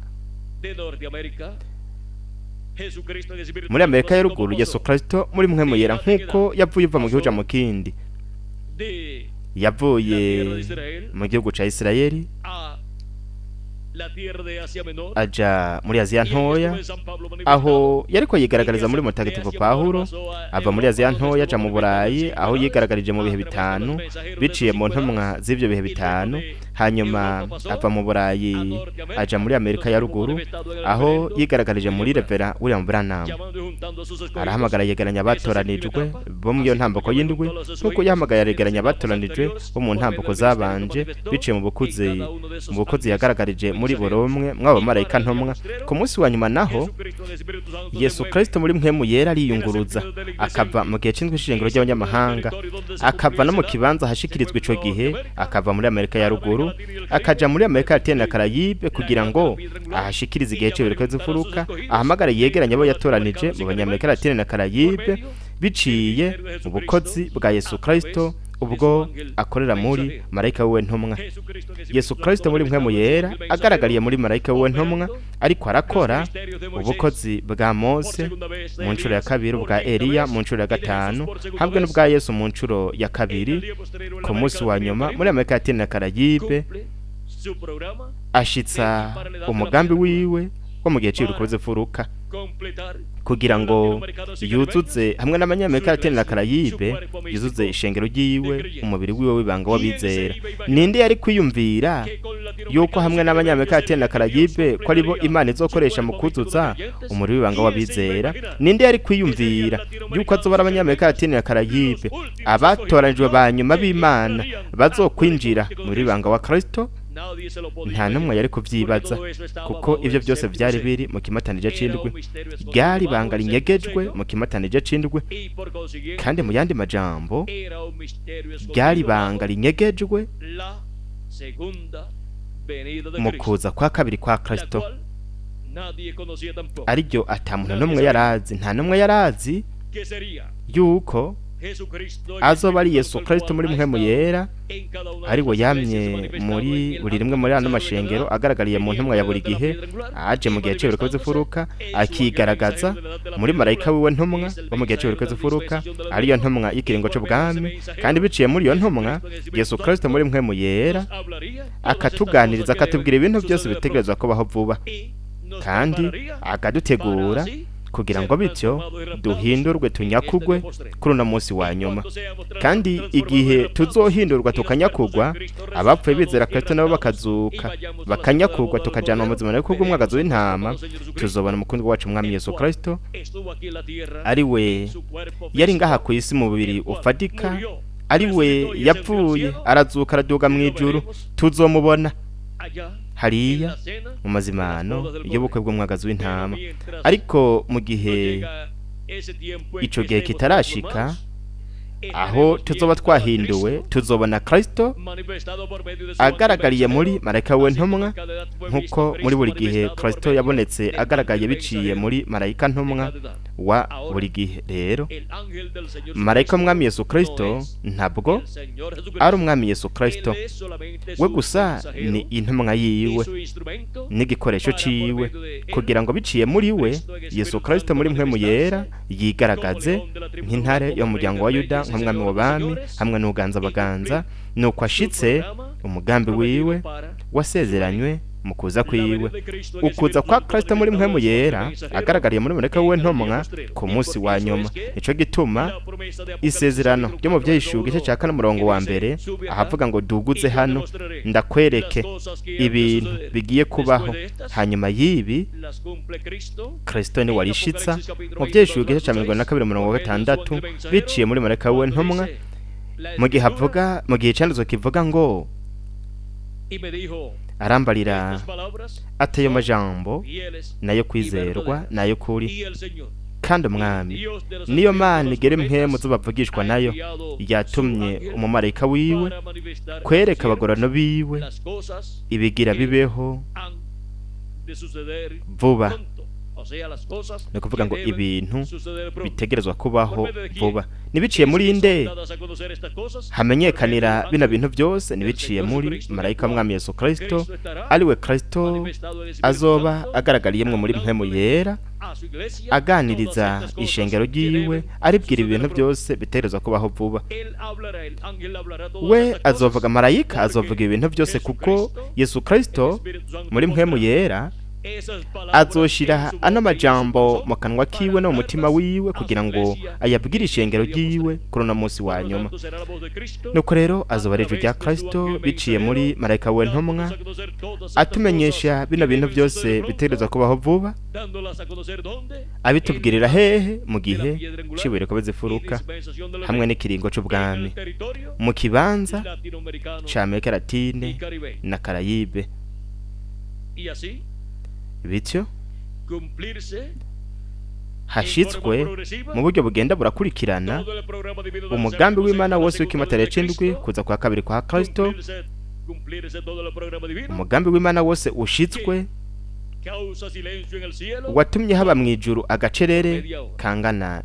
muri Amerika ya ruguru Yesu Kristo muri mpwemu yera nk'uko yavuye uva mu gihugu mu kindi, yavuye mu gihugu ca Isirayeli aja muri Aziya ntoya, aho yariko yigaragariza muri mutagatifu Pawulo. Ava muri Aziya ntoya aja mu Burayi, aho yigaragarije mu bihe bitanu biciye mu ntumwa z'ivyo bihe bitanu. Hanyuma ava mu Burayi aja muri Amerika ya ruguru, aho yigaragarije muri Revera William Branham. Arahamagara yegeranya abatoranijwe bo mu iyo ntambako y'indwi, nk'uko yahamagara yegeranya abatoranijwe bo mu ntambako zabanje biciye mu bukozi yagaragarije muri buri umwe mw'abo marayika ntumwa. Ku munsi wa nyuma naho Yesu Kristo muri mpwemu yera ariyunguruza, akava mu gihe c'indwi c'ishengero ry'abanyamahanga, akava no mu kibanza hashikirizwa ico gihe, akava muri Amerika ya ruguru akaja muri Amerika Latine na Karayibe, kugira ngo ahashikirize igihe c'ibiriko bizifuruka, ahamagara yegeranya abo yatoranije mu banyamerika Latine na Karayibe biciye mu bukozi bwa Yesu Kristo ubwo akorera muri marayika we ntumwa. Yesu Kristo muri mpwemu yera agaragariye muri marayika we ntumwa, ariko arakora ubukozi bwa Mose mu ncuro ya kabiri, bwa Eliya mu ncuro ya gatanu, hamwe n'ubwa Yesu mu ncuro ya kabiri. Ku munsi wa nyuma muri Amerika Latine na Karayibe ashitsa umugambi wiwe wo mu gihe c'ibiriko bizifuruka. kugira ngo yuzuze hamwe n'abanyamerika Latine na Karayibe yuzuze ishengero ryiwe umubiri wiwe w'ibanga w'abizera. Ninde yari kwiyumvira yuko hamwe n'abanyamerika Latine na Karayibe ko aribo Imana izokoresha mu kuzuza umubiri w'ibanga w'abizera? Ninde yari kwiyumvira yuko azobara abanyamerika Latine na Karayibe abatoranijwe ba nyuma b'Imana bazokwinjira muri ibanga wa Kristo? Nta numwe yari kuvyibaza, kuko ivyo byose vyari biri mu kimatanije c'indwi, ryari ibanga rinyegejwe mu kimatanije c'indwi, kandi mu yandi majambo ryari ibanga rinyegejwe mu kuza kwa kabiri kwa Kristo, ariryo ata muntu n'umwe yarazi. Nta n'umwe yarazi yuko azoba ari Yesu Kristo muri mpwemu yera, ari we yamye muri buri rimwe muri ano mashengero, agaragariye mu ntumwa ya buri gihe, aje mu gihe cy'ibiriko by'imfuruka, akigaragaza muri marayika wiwe ntumwa wo mu gihe cy'ibiriko by'imfuruka, ariyo ntumwa y'ikiringo c'ubwami. Kandi biciye muri iyo ntumwa Yesu Kristo muri mpwemu yera akatuganiriza, akatubwira ibintu byose bitegerezwa kubaho vuba, kandi akadutegura kugira ngo bityo duhindurwe tunyakugwe kuri uno munsi wa nyuma. Kandi igihe tuzohindurwa tukanyakugwa, abapfuye bizera Kristo nabo bakazuka bakanyakugwa, tukajana mu buzima bw'umwagazi w'intama, tuzobona umukundwa wacu umwami Yesu Kristo, ari we yari ngaha ku isi mu mubiri ufatika, ari we yapfuye arazuka araduga mw'ijuru, tuzomubona hariya mu mazimano y'ubukwe bw'umwagazi w'intama. Ariko mu gihe ico gihe kitarashika, aho tuzoba twahinduwe, tuzobona Kristo agaragariye muri marayika we ntumwa, nkuko muri buri gihe Kristo yabonetse agaragaye biciye muri marayika ntumwa wa buri gihe. Rero marayika w'umwami Yesu Kristo ntabwo ari umwami Yesu Kristo we gusa, ni intumwa yiwe n'igikoresho ciwe, kugira ngo biciye muri we Yesu Kristo muri mpwemu yera yigaragaze nk'intare yo mu muryango wa Yuda, nk'umwami w'abami hamwe n'uganza baganza. Nuko ashitse umugambi wiwe wasezeranywe mu kuza kwiwe, ukuza kwa Kristo muri mpwemu yera agaragariye muri marayika we ntumwa ku munsi wa nyuma. Nico gituma isezerano ryo mu Vyahishurwa igice ca 4:1 ahavuga ngo duguze hano ndakwereke ibintu bigiye kubaho hanyuma y'ibi. Kristo ni warishitsa mu Vyahishurwa igice ca 22:6 biciye muri marayika we ntumwa, mu gihe canditswe kivuga ngo arambarira atayo majambo nayo kwizerwa nayo kuri, kandi umwami niyo Mana igere mpwemu z'abavugishwa nayo, yatumye umumarayika wiwe kwereka abagorano biwe ibigira bibeho vuba. Ni kuvuga ngo ibintu bitegerezwa kubaho vuba. Nibiciye muri nde hamenyekanira bino bintu byose? Nibiciye muri marayika w'umwami Yesu Kristo, ari we Kristo azoba agaragariyemwe muri mpwemu yera, aganiriza ishengero ryiwe, aribwira ibintu byose bitegerezwa kubaho vuba. We azovuga, marayika azovuga ibintu byose, kuko Yesu Kristo muri mpwemu yera azoshira ano majambo mu kanwa kiwe no mu mutima wiwe, kugira ngo ayabwire ishengero ryiwe kuri uno munsi wa nyuma. Nuko rero azoba ari ijwi rya Kristo biciye muri marayika we ntumwa, atumenyesha bino bintu byose bitegerezwa kubaho vuba, abitubwirira hehe? Mu gihe c'ibiriko bizifuruka hamwe n'ikiringo c'ubwami, mu kibanza ca Amerika Latine na Karayibe. Bityo hashitswe mu buryo bugenda burakurikirana umugambi w'Imana wose w'ikimatanije c'indwi, kuza kwa kabiri kwa Kristo. Umugambi w'Imana wose ushitswe watumye haba mw'ijuru agacerere kangana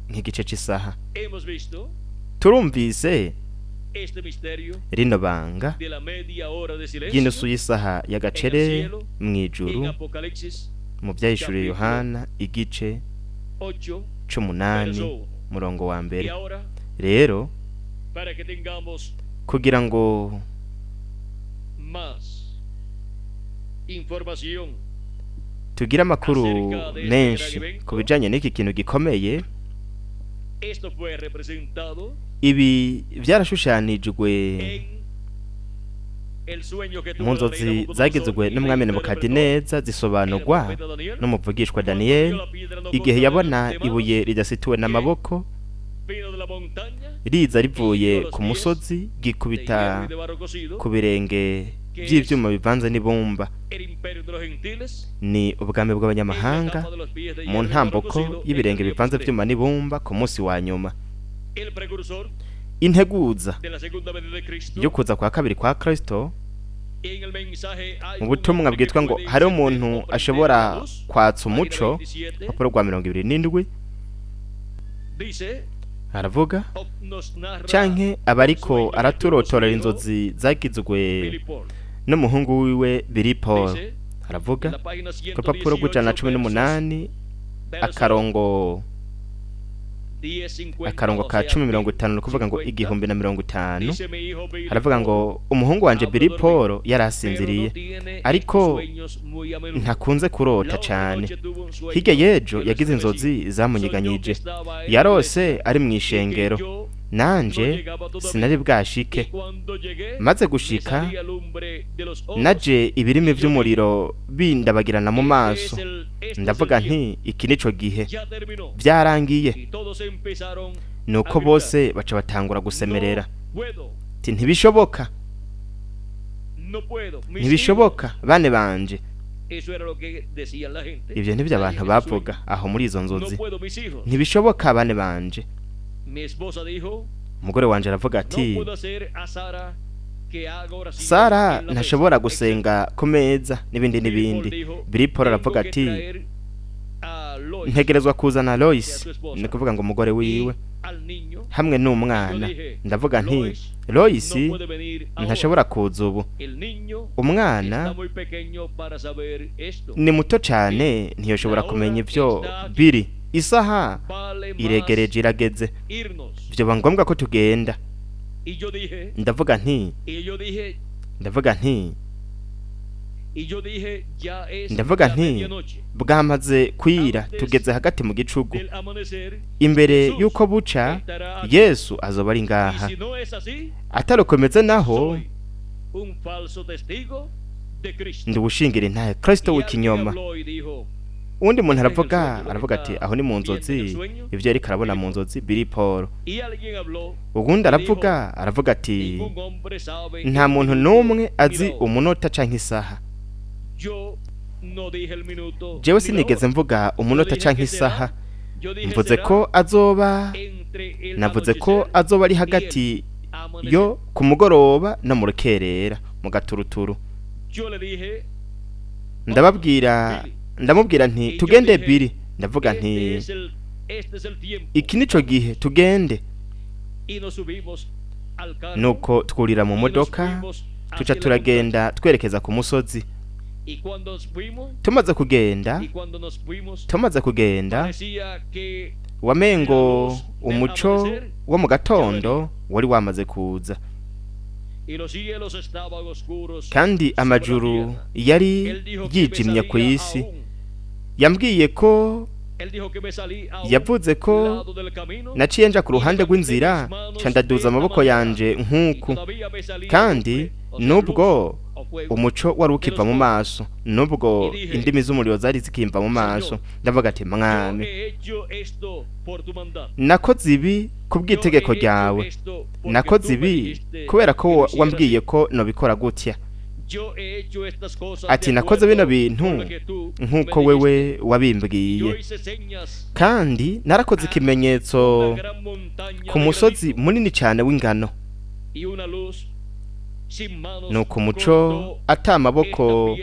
nk'igice c'isaha. Turumvise rino banga ry'inusu y'isaha y'agacerere mw'ijuru mu Vyahishuriwe Yohana igice 8:1. Rero kugira ngo tugira amakuru menshi ku bijanye n'iki kintu gikomeye. Ibi byarashushanijwe mu nzozi zagizwe n'umwami Nebukadineza, zisobanurwa n'umuvugishwa Daniyeli igihe yabona ibuye ridasituwe n'amaboko riza rivuye ku musozi gikubita ku birenge by'ivyuma bivanze n'ibumba. Ni ubwami bw'abanyamahanga mu ntamboko y'ibirenge bivanze vyuma n'ibumba ku munsi wa nyuma. Integuza yo kuza kwa kabiri kwa Kristo, mu butumwa bwitwa ngo hari umuntu ashobora kwatsa umuco, urupapuro rwa 27 aravuga canke abariko araturotorera inzozi zagizwe n'umuhungu wiwe Paul. Aravuga ku rupapuro rw'118 akarongo ka 1050, no kuvuga ngo 1050. Aravuga ngo umuhungu wanje Paul yarasinziriye ariko ntakunze kurota cyane. Hirya yejo yagize inzozi zamunyiganyije, yarose ari mu ishengero, nanje sinari bwashike. Maze gushika naje ibirimi vy'umuriro bindabagirana mu maso, ndavuga nti iki nico gihe byarangiye. Nuko bose baca batangura gusemerera ati ntibishoboka, ntibishoboka bane banje. Ibyo nibyo abantu bavuga aho muri izo nzozi, ntibishoboka bane banje. Umugore wanje aravuga ati Sara ntashobora gusenga ku meza n'ibindi n'ibindi. Paul aravuga ati ntegerezwa kuzana Lois, ni kuvuga ngo umugore wiwe hamwe n'umwana. Ndavuga nti Lois ntashobora kuza ubu, umwana ni muto cyane ntiyoshobora kumenya ibyo biri. Isaha iregereje irageze, byo ngombwa ko tugenda. Ndavuga nti bwamaze kwira, tugeze hagati mu gicugu. Imbere yuko buca Yesu azoba ari ngaha. Atarokomeze naho ndubushingira intahe Kristo w'ikinyoma. Undi muntu aravuga ati aho ni mu nzozi, ivyo yari karabona mu nzozi Paul. Ugundi aravuga ati nta muntu n'umwe azi umunota canke isaha. Jewe sinigeze mvuga umunota canke isaha, navuze ko azoba ari hagati yo ku mugoroba no mu rukerera mu gaturuturu. Ndamubwira nti tugende Biri. Ndavuga nti iki nico gihe tugende. Nuko twurira mu modoka tuca turagenda twerekeza ku musozi. Tumaze kugenda wamengo umuco wo mu gatondo wari wamaze kuza, kandi amajuru yari yijimye ku isi. Yambwiye ko yavuze ko naciye nja ku ruhande rw'inzira candaduza amaboko yanje nk'uku, kandi nubwo umuco wari ukiva mu maso, nubwo indimi z'umuriro zari zikimva mu maso, ndavuga ati mwami, nakoze ibi kubw'itegeko ryawe, nakoze ibi kubera ko wambwiye ko nobikora gutya. Ati nakoze bino bintu nk'uko wewe wabimbwiye, kandi narakoze ikimenyetso ku musozi munini cyane w'ingano. Nuko umuco ata amaboko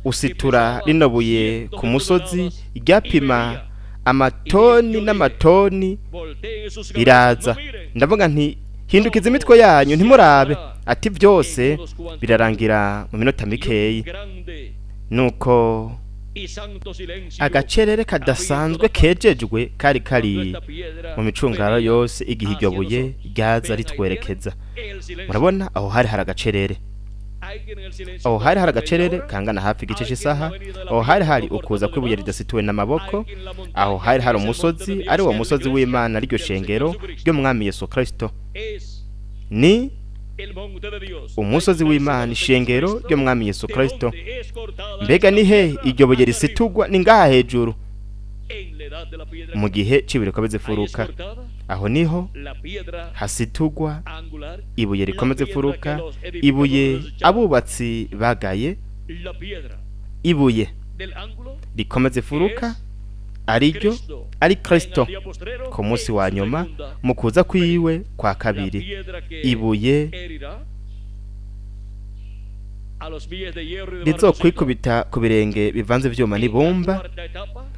usitura rino buye ku musozi ryapima amatoni n'amatoni riraza. Ndavuga nti hindukiza imitwe yanyu ntimurabe. Ati byose birarangira mu minota mikeyi. Nuko agacerere kadasanzwe kejejwe kari mu micungaro yose igihe iryo buye ryaza ritwerekeza. Murabona aho hari agacerere. aho hari agacerere kangana hafi igice cy'isaha, aho hari ukuza kw'ibuye ridasituwe n'amaboko, aho hari umusozi, ari wo musozi w'Imana, ryo shengero ry'umwami Yesu Kristo. Ni umusozi w'Imana, ishengero ry'umwami Yesu Kristo. Mbega ni he iryo buye risitugwa? Ni ngaha hejuru mu gihe c'ibiri komeze furuka, aho niho hasitugwa ibuye rikomeze furuka, ibuye abubatsi bagaye, ibuye rikomeze furuka ariryo ari Kristo ku munsi wa nyuma mu kuza kwiwe kwa kabiri. Ibuye rizokwikubita ku birenge bivanze vyuma n'ibumba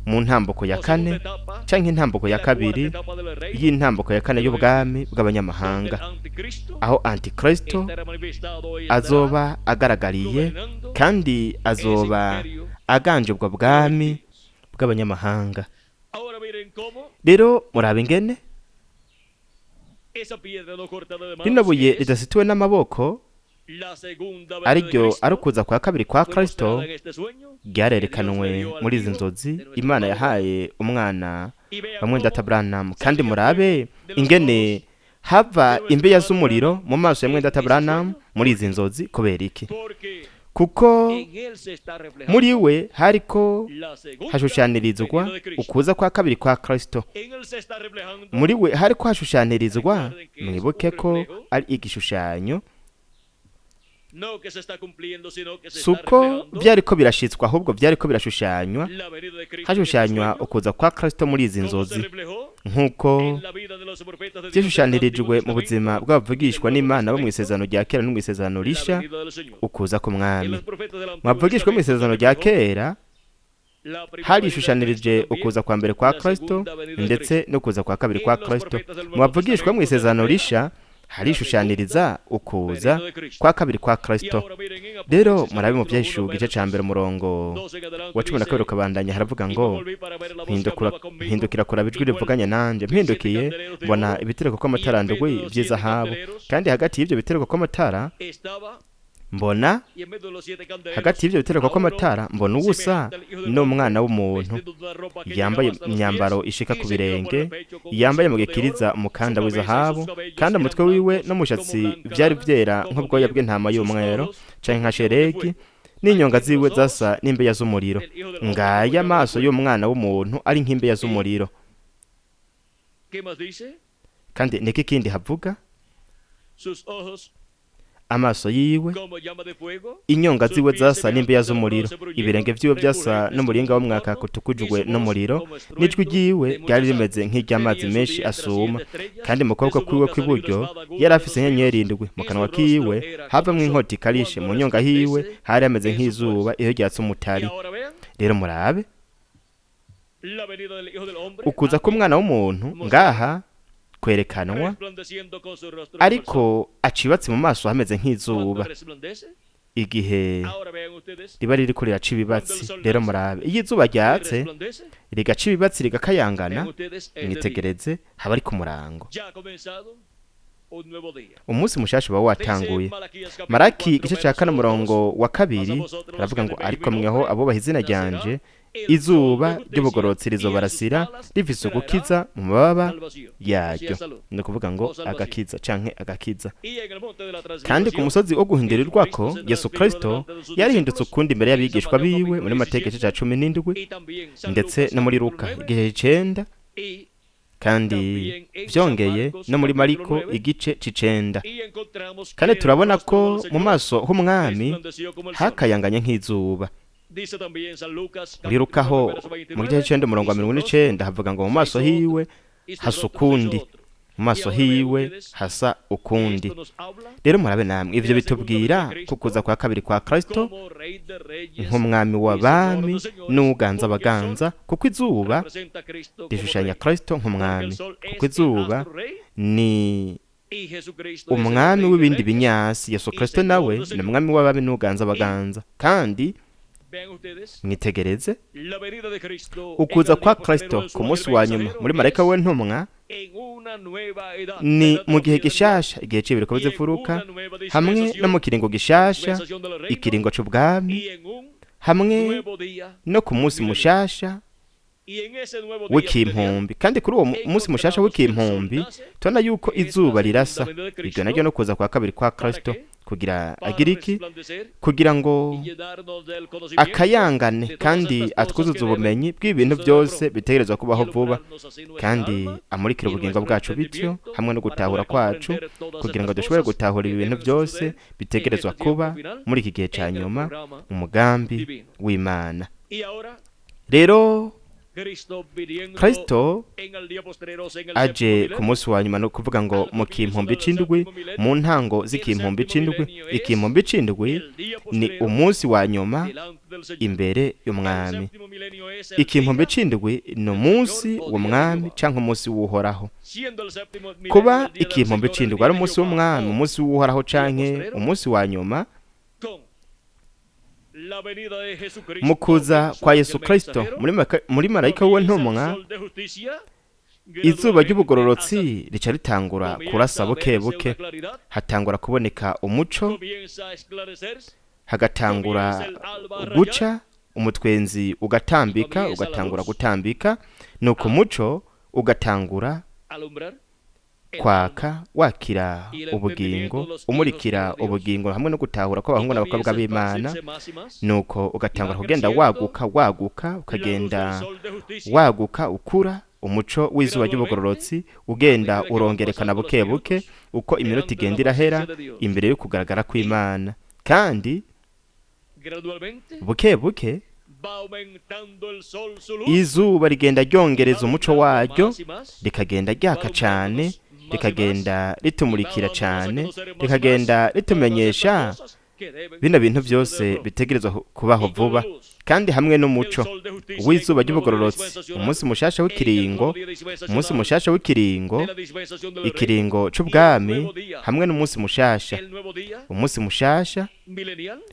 mu ntambuko ya kane canke intambuko ya kabiri y'intambuko ya kane y'ubwami bw'abanyamahanga, aho Antikristo azoba agaragariye kandi azoba aganje ubwo bwami bw'abanyamahanga. Rero murabe ingene rino buye ridasituwe n'amaboko ariryo ari ukuza kwa kabiri kwa Kristo ryarerekanwe muri izi nzozi Imana yahaye umwana wa Mwendata Branham. Kandi murabe ingene hava imbeya z'umuriro mu maso ya Mwendata Branham muri izi nzozi. Kubera iki? Kuko muri we hariko hashushanirizwa ukuza kwa kabiri kwa Kristo. Muri we hariko hashushanirizwa, mwibuke ko ari igishushanyo, suko byariko birashitswa, ahubwo byariko birashushanywa, hashushanywa ukuza kwa Kristo muri izi nzozi, nkuko byashushanirijwe mu buzima bw'abavugishwa n'Imana bo mu isezerano rya kera no mu isezerano risha, ukuza k'umwami. Mu bavugishwa mu isezerano rya kera hari ishushanirije ukuza kwa mbere kwa Kristo ndetse no kuza kwa kabiri kwa Kristo. Mu bavugishwa mu isezerano risha harishushaniriza ukuza kwa kabiri kwa Kristo. Rero murabe mu byahishura igice ca mbere umurongo wa 12 ukabandanya, haravuga ngo mpindukira kuraba ijwi rivuganye nanje, mpindukiye mbona ibitereko kw'amatara ndwi vy'izahabu, kandi hagati y'ivyo bitereko kw'amatara mbona mbona ubusa n'umwana w'umuntu yambaye imyambaro ishika ku birenge, yambaye mu gikiriza umukanda w'izahabu, kandi umutwe wiwe n'umushatsi vyari vyera nk'ubwoya bw'intama y'umwero canke nka sheregi, n'inyonga ziwe zasa n'imbeya z'umuriro. Ngaya amaso y'umwana w'umuntu ari nk'imbeya z'umuriro. Kandi niki kindi havuga? Amaso yiwe, inyonga ziwe zasa n'imbeya z'umuriro, ibirenge vyiwe vyasa n'umuringa w'umwaka kutukujwe n'umuriro, n'ijwi ryiwe ryari rimeze nk'iry'amazi menshi asuma, kandi mu kuboko kwiwe kw'iburyo yari afise inyenyeri indwi, mu kanwa kiwe havamwo inkota ikarishe, mu nyonga hiwe hari hameze nk'izuba iyo ryatse umutari. Rero murabe ukuza k'umwana w'umuntu ngaha kwerekanwa, ariko acibatse mu maso hameze nk'izuba igihe riba ririko riraca ibibatsi. Rero murabe, iyo izuba ryatse rigaca ibibatsi rigakayangana, mwitegereze haba ari ku murango, umunsi mushasha uba watanguye. Maraki igice ca 4 umurongo wa 2 aravuga ngo, ariko mweho abubaha izina ryanje, izuba ry'ubugororotsi rizobarasira rifise ugukiza mu mababa yaryo. Ni kuvuga ngo agakiza canke agakiza. Kandi ku musozi wo guhindurirwako Yesu Kristo yarihindutse ukundi imbere y'abigishwa biwe muri Mateka igice ca 17 ndetse no muri Luka igice 9, kandi vyongeye no muri Mariko igice c'9. Kandi turabona ko mu maso h'umwami hakayanganye nk'izuba. Muri Luka ho mu gice c'9 umurongo wa 29 havuga ngo mu maso hiwe hasa ukundi, mu maso hiwe hasa ukundi. Rero murabe namwe ivyo bitubwira kukuza kwa kabiri kwa Kristo nk'umwami w'abami n'uganza abaganza, kuko izuba rishushanya Kristo nk'umwami, kuko izuba ni umwami w'ibindi binyasi. Yesu Kristo nawe ni umwami w'abami n'uganza abaganza, kandi mwitegereze ukuza kwa Kristo ku munsi wa nyuma muri marayika w'intumwa ni mu gihe gishasha, igihe c'ibiriko bizifuruka, hamwe no mu kiringo gishasha, ikiringo c'ubwami, hamwe no ku munsi mushasha w'ikimpumbi. Kandi kuri uwo munsi mushasha w'ikimpumbi tubona yuko izuba rirasa. Iryo naryo no kuza kwa kabiri kwa Kristo kugira agire iki? Kugira ngo akayangane kandi atwuzuza ubumenyi bw'ibintu byose bitegerezwa kubaho vuba, kandi amurikira ubugingo bwacu bityo hamwe no gutahura kwacu, kugira ngo dushobore gutahura ibintu byose bitegerezwa kuba muri iki gihe cya nyuma, umugambi w'Imana. Rero Kristo aje ku munsi wa nyuma, no kuvuga ngo mu kimpumbi c'indwi, mu ntango z'ikimpumbi c'indwi. Ikimpumbi c'indwi ni umunsi wa nyuma imbere y'umwami. Ikimpumbi c'indwi ni umunsi w'umwami canke umunsi w'uhoraho. Kuba ikimpumbi c'indwi ari umunsi w'umwami, umunsi w'uhoraho canke umunsi wa nyuma, mu kuza kwa Yesu Kristo muri marayika w'intumwa, izuba ry'ubugororotsi rica ritangura kurasa buke buke, hatangura kuboneka umuco, hagatangura guca, umutwenzi ugatangura gutambika, nuko umuco ugatangura kwaka, wakira ubugingo, umurikira ubugingo hamwe no gutahura kw'abahungu n'abakobwa b'Imana. Nuko ugatangura kugenda waguka, ukagenda waguka ukura, umuco w'izuba ry'ubugororotsi ugenda urongerekana buke buke uko iminota igenda irahera imbere yo kugaragara kw'Imana. Kandi buke buke izuba rigenda ryongereza umuco waryo, rikagenda ryaka cane, rikagenda ritumurikira cane, rikagenda ritumenyesha bino bintu byose bitegerezwa kubaho vuba. Kandi hamwe n'umuco w'izuba ry'ubugororotsi, umunsi mushasha w'ikiringo, umunsi mushasha w'ikiringo, ikiringo c'ubwami, hamwe n'umunsi mushasha, umunsi mushasha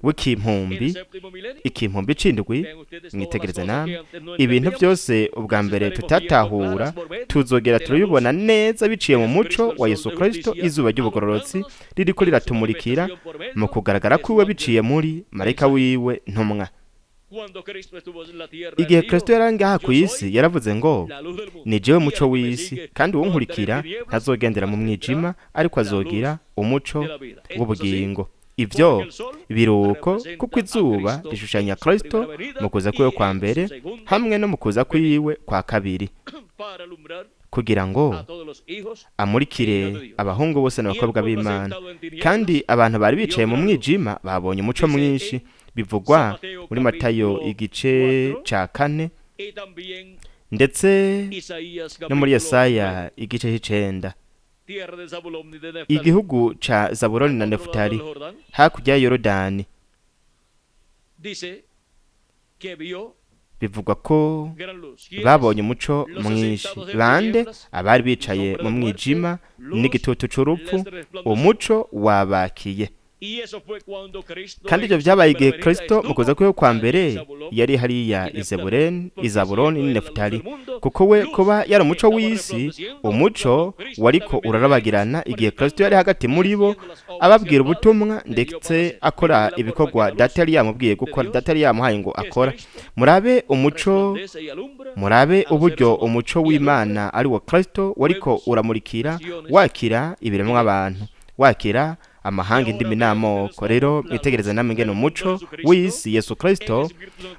w'ikimpumbi, ikimpumbi c'indwi. Mwitegereze namwe ibintu byose ubwa mbere tutatahura, tuzogera turabibona neza biciye mu muco wa Yesu Kristo. Izuba ry'ubugororotsi ririko riratumurikira mu kugaragara kwiwe biciye muri marayika wiwe ntumwa. Igihe Kristo yarangaha ku isi yaravuze ngo, ni jewe muco w'isi, kandi uwunkurikira ntazogendera mu mwijima, ariko azogira umuco w'ubugingo. Ivyo biruko kuko izuba rishushanya Kristo mu kuza kwiwe kwa mbere hamwe no mu kuza kwiwe kwa kabiri, kugira ngo amurikire abahungu bose n'abakobwa b'Imana. Kandi abantu bari bicaye mu mwijima babonye umuco mwinshi. Bivugwa muri Matayo igice ca 4, ndetse no muri Yesaya igice c'9. Igihugu ca Zabuloni na Nefutali hakurya ya Yorodani, bivugwa ko babonye umuco mwinshi. Bande? Abari bicaye mu mwijima n'igitutu c'urupfu, umuco wabakiye. Kandi ibyo byabaye igihe Kristo mu kuza kwiwe kwa mbere yari hariya Izabuloni n'i Nefutali, kuko we kuba yari umuco w'isi, umuco wariko urarabagirana igihe Kristo yari hagati muri bo ababwira ubutumwa, ndetse akora ibikorwa Data yari yamubwiye gukora, Data yari yamuhaye ngo akora. Murabe umuco, murabe uburyo umuco w'Imana ari wo Kristo wariko uramurikira, wakira ibiremwa abantu, wakira amahanga indimi n'amoko. Rero mwitegereze namwe ngene umuco w'isi Yesu Kristo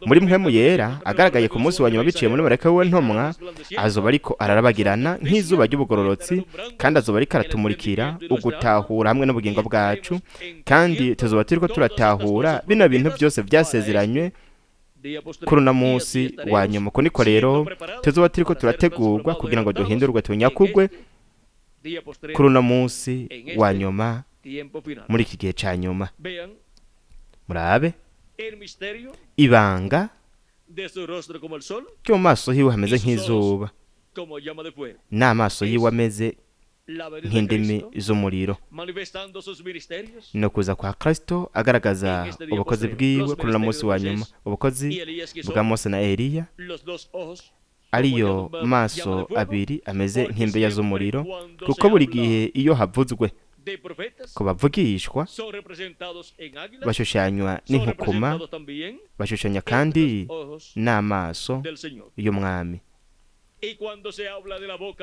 muri mpwemu yera agaragaye ku munsi wa nyuma biciye muri marayika w'intumwa, azoba ariko ararabagirana nk'izuba ry'ubugororotsi, kandi azoba ariko aratumurikira ugutahura hamwe n'ubugingo bwacu. Kandi tuzoba turiko turatahura bino bintu byose byasezeranywe kuri uno munsi wa nyuma. Ko niko rero tuzoba turiko turategurwa kugira ngo duhindurwe tunyakugwe kuri uno munsi wa nyuma, muri iki gihe ca nyuma. Murabe ibanga ryo mu maso hiwe hameze nk'izuba, n'amaso yiwe ameze nk'indimi z'umuriro. No kuza kwa Kristo agaragaza ubukozi bwiwe kuri uno munsi wa nyuma, ubukozi bwa Mose na Eliya, ariyo maso abiri ameze nk'imbeya z'umuriro, kuko buri gihe iyo havuzwe ko bavugishwa bashushanywa n'inkukuma, bashushanya kandi n'amaso y'umwami.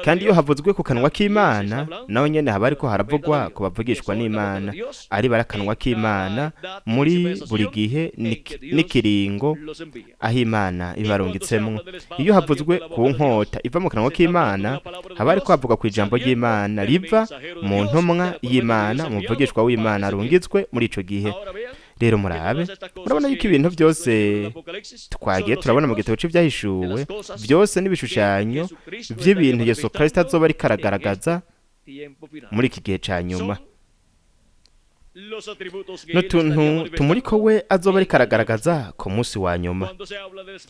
Kandi iyo havuzwe ku kanwa k'Imana, naho nyene haba ariko haravugwa ko bavugishwa n'Imana, ari barakanwa k'Imana muri buri gihe n'ikiringo aho Imana ibarungitsemwo. Iyo havuzwe ku nkota iva mu kanwa k'Imana, haba ariko havuga ku ijambo ry'Imana riva mu ntumwa y'Imana, umuvugishwa w'Imana arungitswe muri ico gihe. Rero murabe, murabona yuko ibintu byose twagiye turabona mu gitabo c'ivyahishuwe byose n'ibishushanyo by'ibintu Yesu Kristo azoba ari karagaragaza muri iki gihe ca nyuma. N'utuntu tumuriko we azoba ari karagaragaza ku munsi wa nyuma.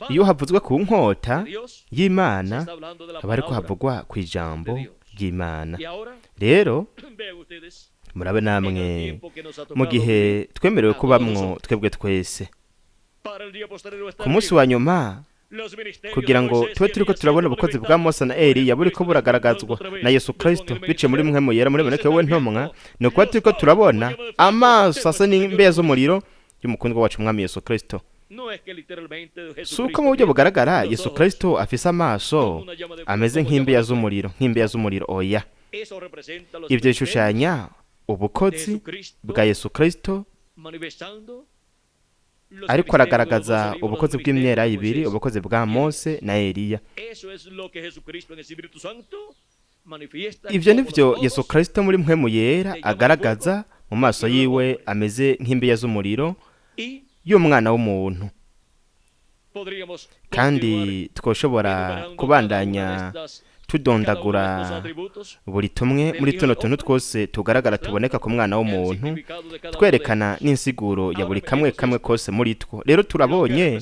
Iyo havuzwe ku nkota y'Imana, haba ariko havugwa ku ijambo ry'Imana. Rero murabe namwe mu gihe twemerewe kubamwo twebwe twese ku munsi wa nyuma, kugira ngo tube turiko turabona ubukozi bwa Mose na Eliya buriko buragaragazwa na Yesu Kristo biciye muri mwe muyera muri boneke we ntumwa, no kuba turiko turabona amaso asa n'imbeya z'umuriro y'umukundwa wacu mwami Yesu Kristo. Suko mu buryo bugaragara Yesu Kristo afise amaso ameze nk'imbeya z'umuriro, oya. Ibyo bishushanya ubukozi bwa Yesu Kristo ariko aragaragaza ubukozi bw'imyera ibiri, ubukozi bwa Mose na Eliya. Ivyo nivyo Yesu Kristo muri mpwemu yera agaragaza mu maso yiwe ameze nk'imbeya z'umuriro y'umwana w'umuntu. Kandi twoshobora kubandanya tudondagura buri tumwe muri tuno tuntu twose tugaragara tuboneka ku mwana w'umuntu, twerekana n'insiguro ya buri kamwe kose muri two. Rero turabonye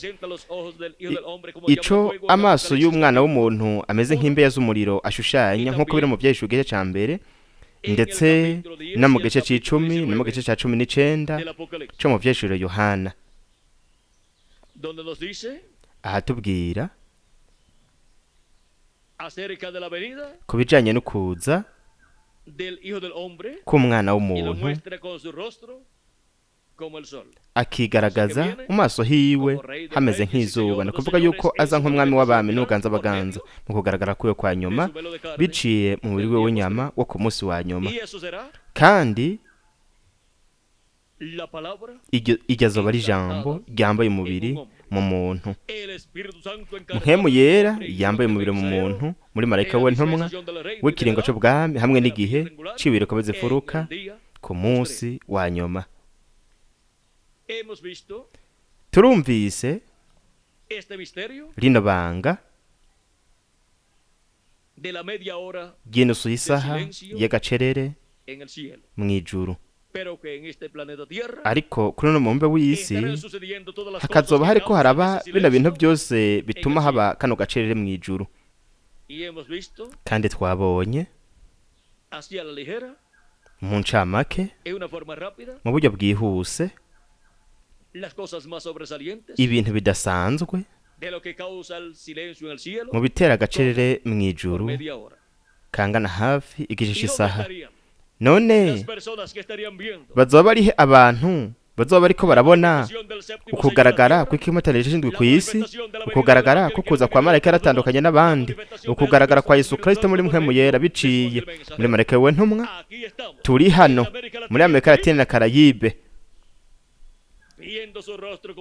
ico amaso y'umwana w'umuntu ameze nk'imbeya z'umuriro ashushanya, nk'uko biri mu Vyahishuwe igice ca mbere, ndetse no mu gice c'icumi no mu gice ca 19 co mu Vyahishuwe Yohana. Aha tubwira ku bijanye no kuza k'umwana w'umuntu, akigaragaza mu maso hiwe hameze nk'izuba. Ni ukuvuga yuko aza nk'umwami w'abami n'uganza abaganza mu kugaragara kwiwe kwa nyuma, biciye mu mubiri we w'inyama wo ku munsi wa nyuma. Kandi iryo azoba ari ijambo ryambaye umubiri mu muntu. Mpwemu yera yambaye umubiri mu muntu muri marayika we ntumwa w'ikiringo c'ubwami hamwe n'igihe c'ibiriko bizifuruka ku munsi wa nyuma. Turumvise rino banga ry'inusu y'isaha y'agacerere mw'ijuru. Ariko kuri uno mubumbe w'isi hakazoba hariko haraba bino bintu byose bituma haba kano gacerere mw'ijuru. Kandi twabonye mu ncamake, mu buryo bwihuse, ibintu bidasanzwe mu bitera agacerere mw'ijuru kangana hafi igice cy'isaha. None bazoba barihe abantu bazoba bariko barabona ukugaragara kw'ikimatane c'indwi kw'isi, ukugaragara ko kuza kwa marayika yaratandukanye n'abandi, ukugaragara kwa Yesu Kristo muri mpwemu yera biciye muri marayika we ntumwa. Turi hano muri Amerika Latine na Karayibe,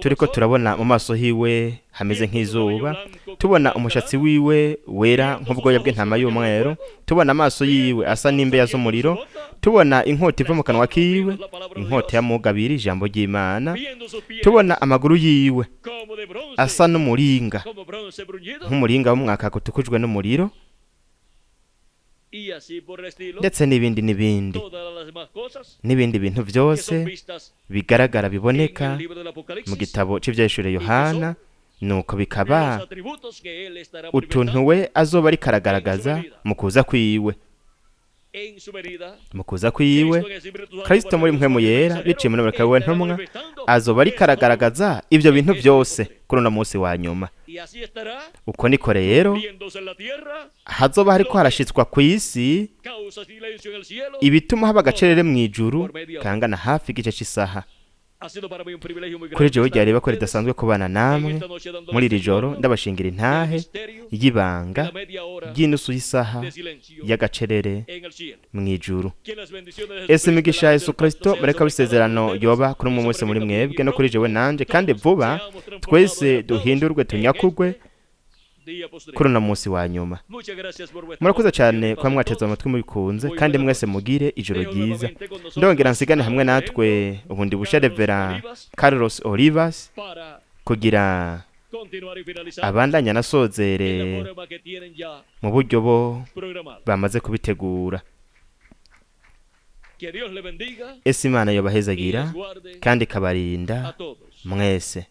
turiko turabona mu maso hiwe hameze nk'izuba, tubona umushatsi wiwe wera nk'ubwoya bw'intama y'umweru, tubona amaso yiwe asa n'imbeya z'umuriro, tubona inkota iva mu kanwa kiwe, inkota y'amugabiri ijambo ry'Imana, tubona amaguru yiwe asa n'umuringa nk'umuringa w'umwaka utukujwe n'umuriro, ndetse n'ibindi bintu byose bigaragara biboneka mu gitabo c'Ivyahishuwe Yohana. Nuko bikaba utuntu we azoba ari karagaragaza mu kuza kwiwe. mu kuza kwiwe Kristo muri mpwemu yera biciye muri marayika we ntumwa azoba ariko aragaragaza ibyo bintu byose kuri uno munsi wa nyuma. Uko niko rero hazoba hariko harashitswa ku isi ibituma haba agacerere mw'ijuru kangana hafi igice cy'isaha. Kuri jewe ryareba ko ridasanzwe kubana namwe muri iri joro ndabashingira intahe y'ibanga ry'inusu y'isaha y'agacerere mw'ijuru. Ese imigisha ya Yesu Kristo bareka bisezerano yoba kuri umwe wese muri mwebwe no kuri jewe nanje, kandi vuba twese duhindurwe tunyakurwe kuri uno munsi wa nyuma. Murakoze cyane kuba mwateze amatwi mubikunze, kandi mwese mugire ijoro ryiza. Ndongera nsigane hamwe natwe ubundi busha Revera Carlos Olivas kugira abandanya nasozere mu buryo bo bamaze kubitegura. Ese Imana yobahezagira kandi kabarinda mwese.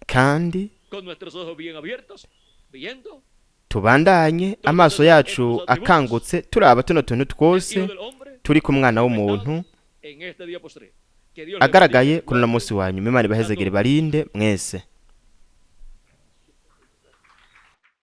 Kandi tubandanye amaso yacu akangutse turaba tuno tuntu twose turi ku mwana w'umuntu agaragaye kuri uno munsi wa nyuma. Imana ibahezagire barinde mwese.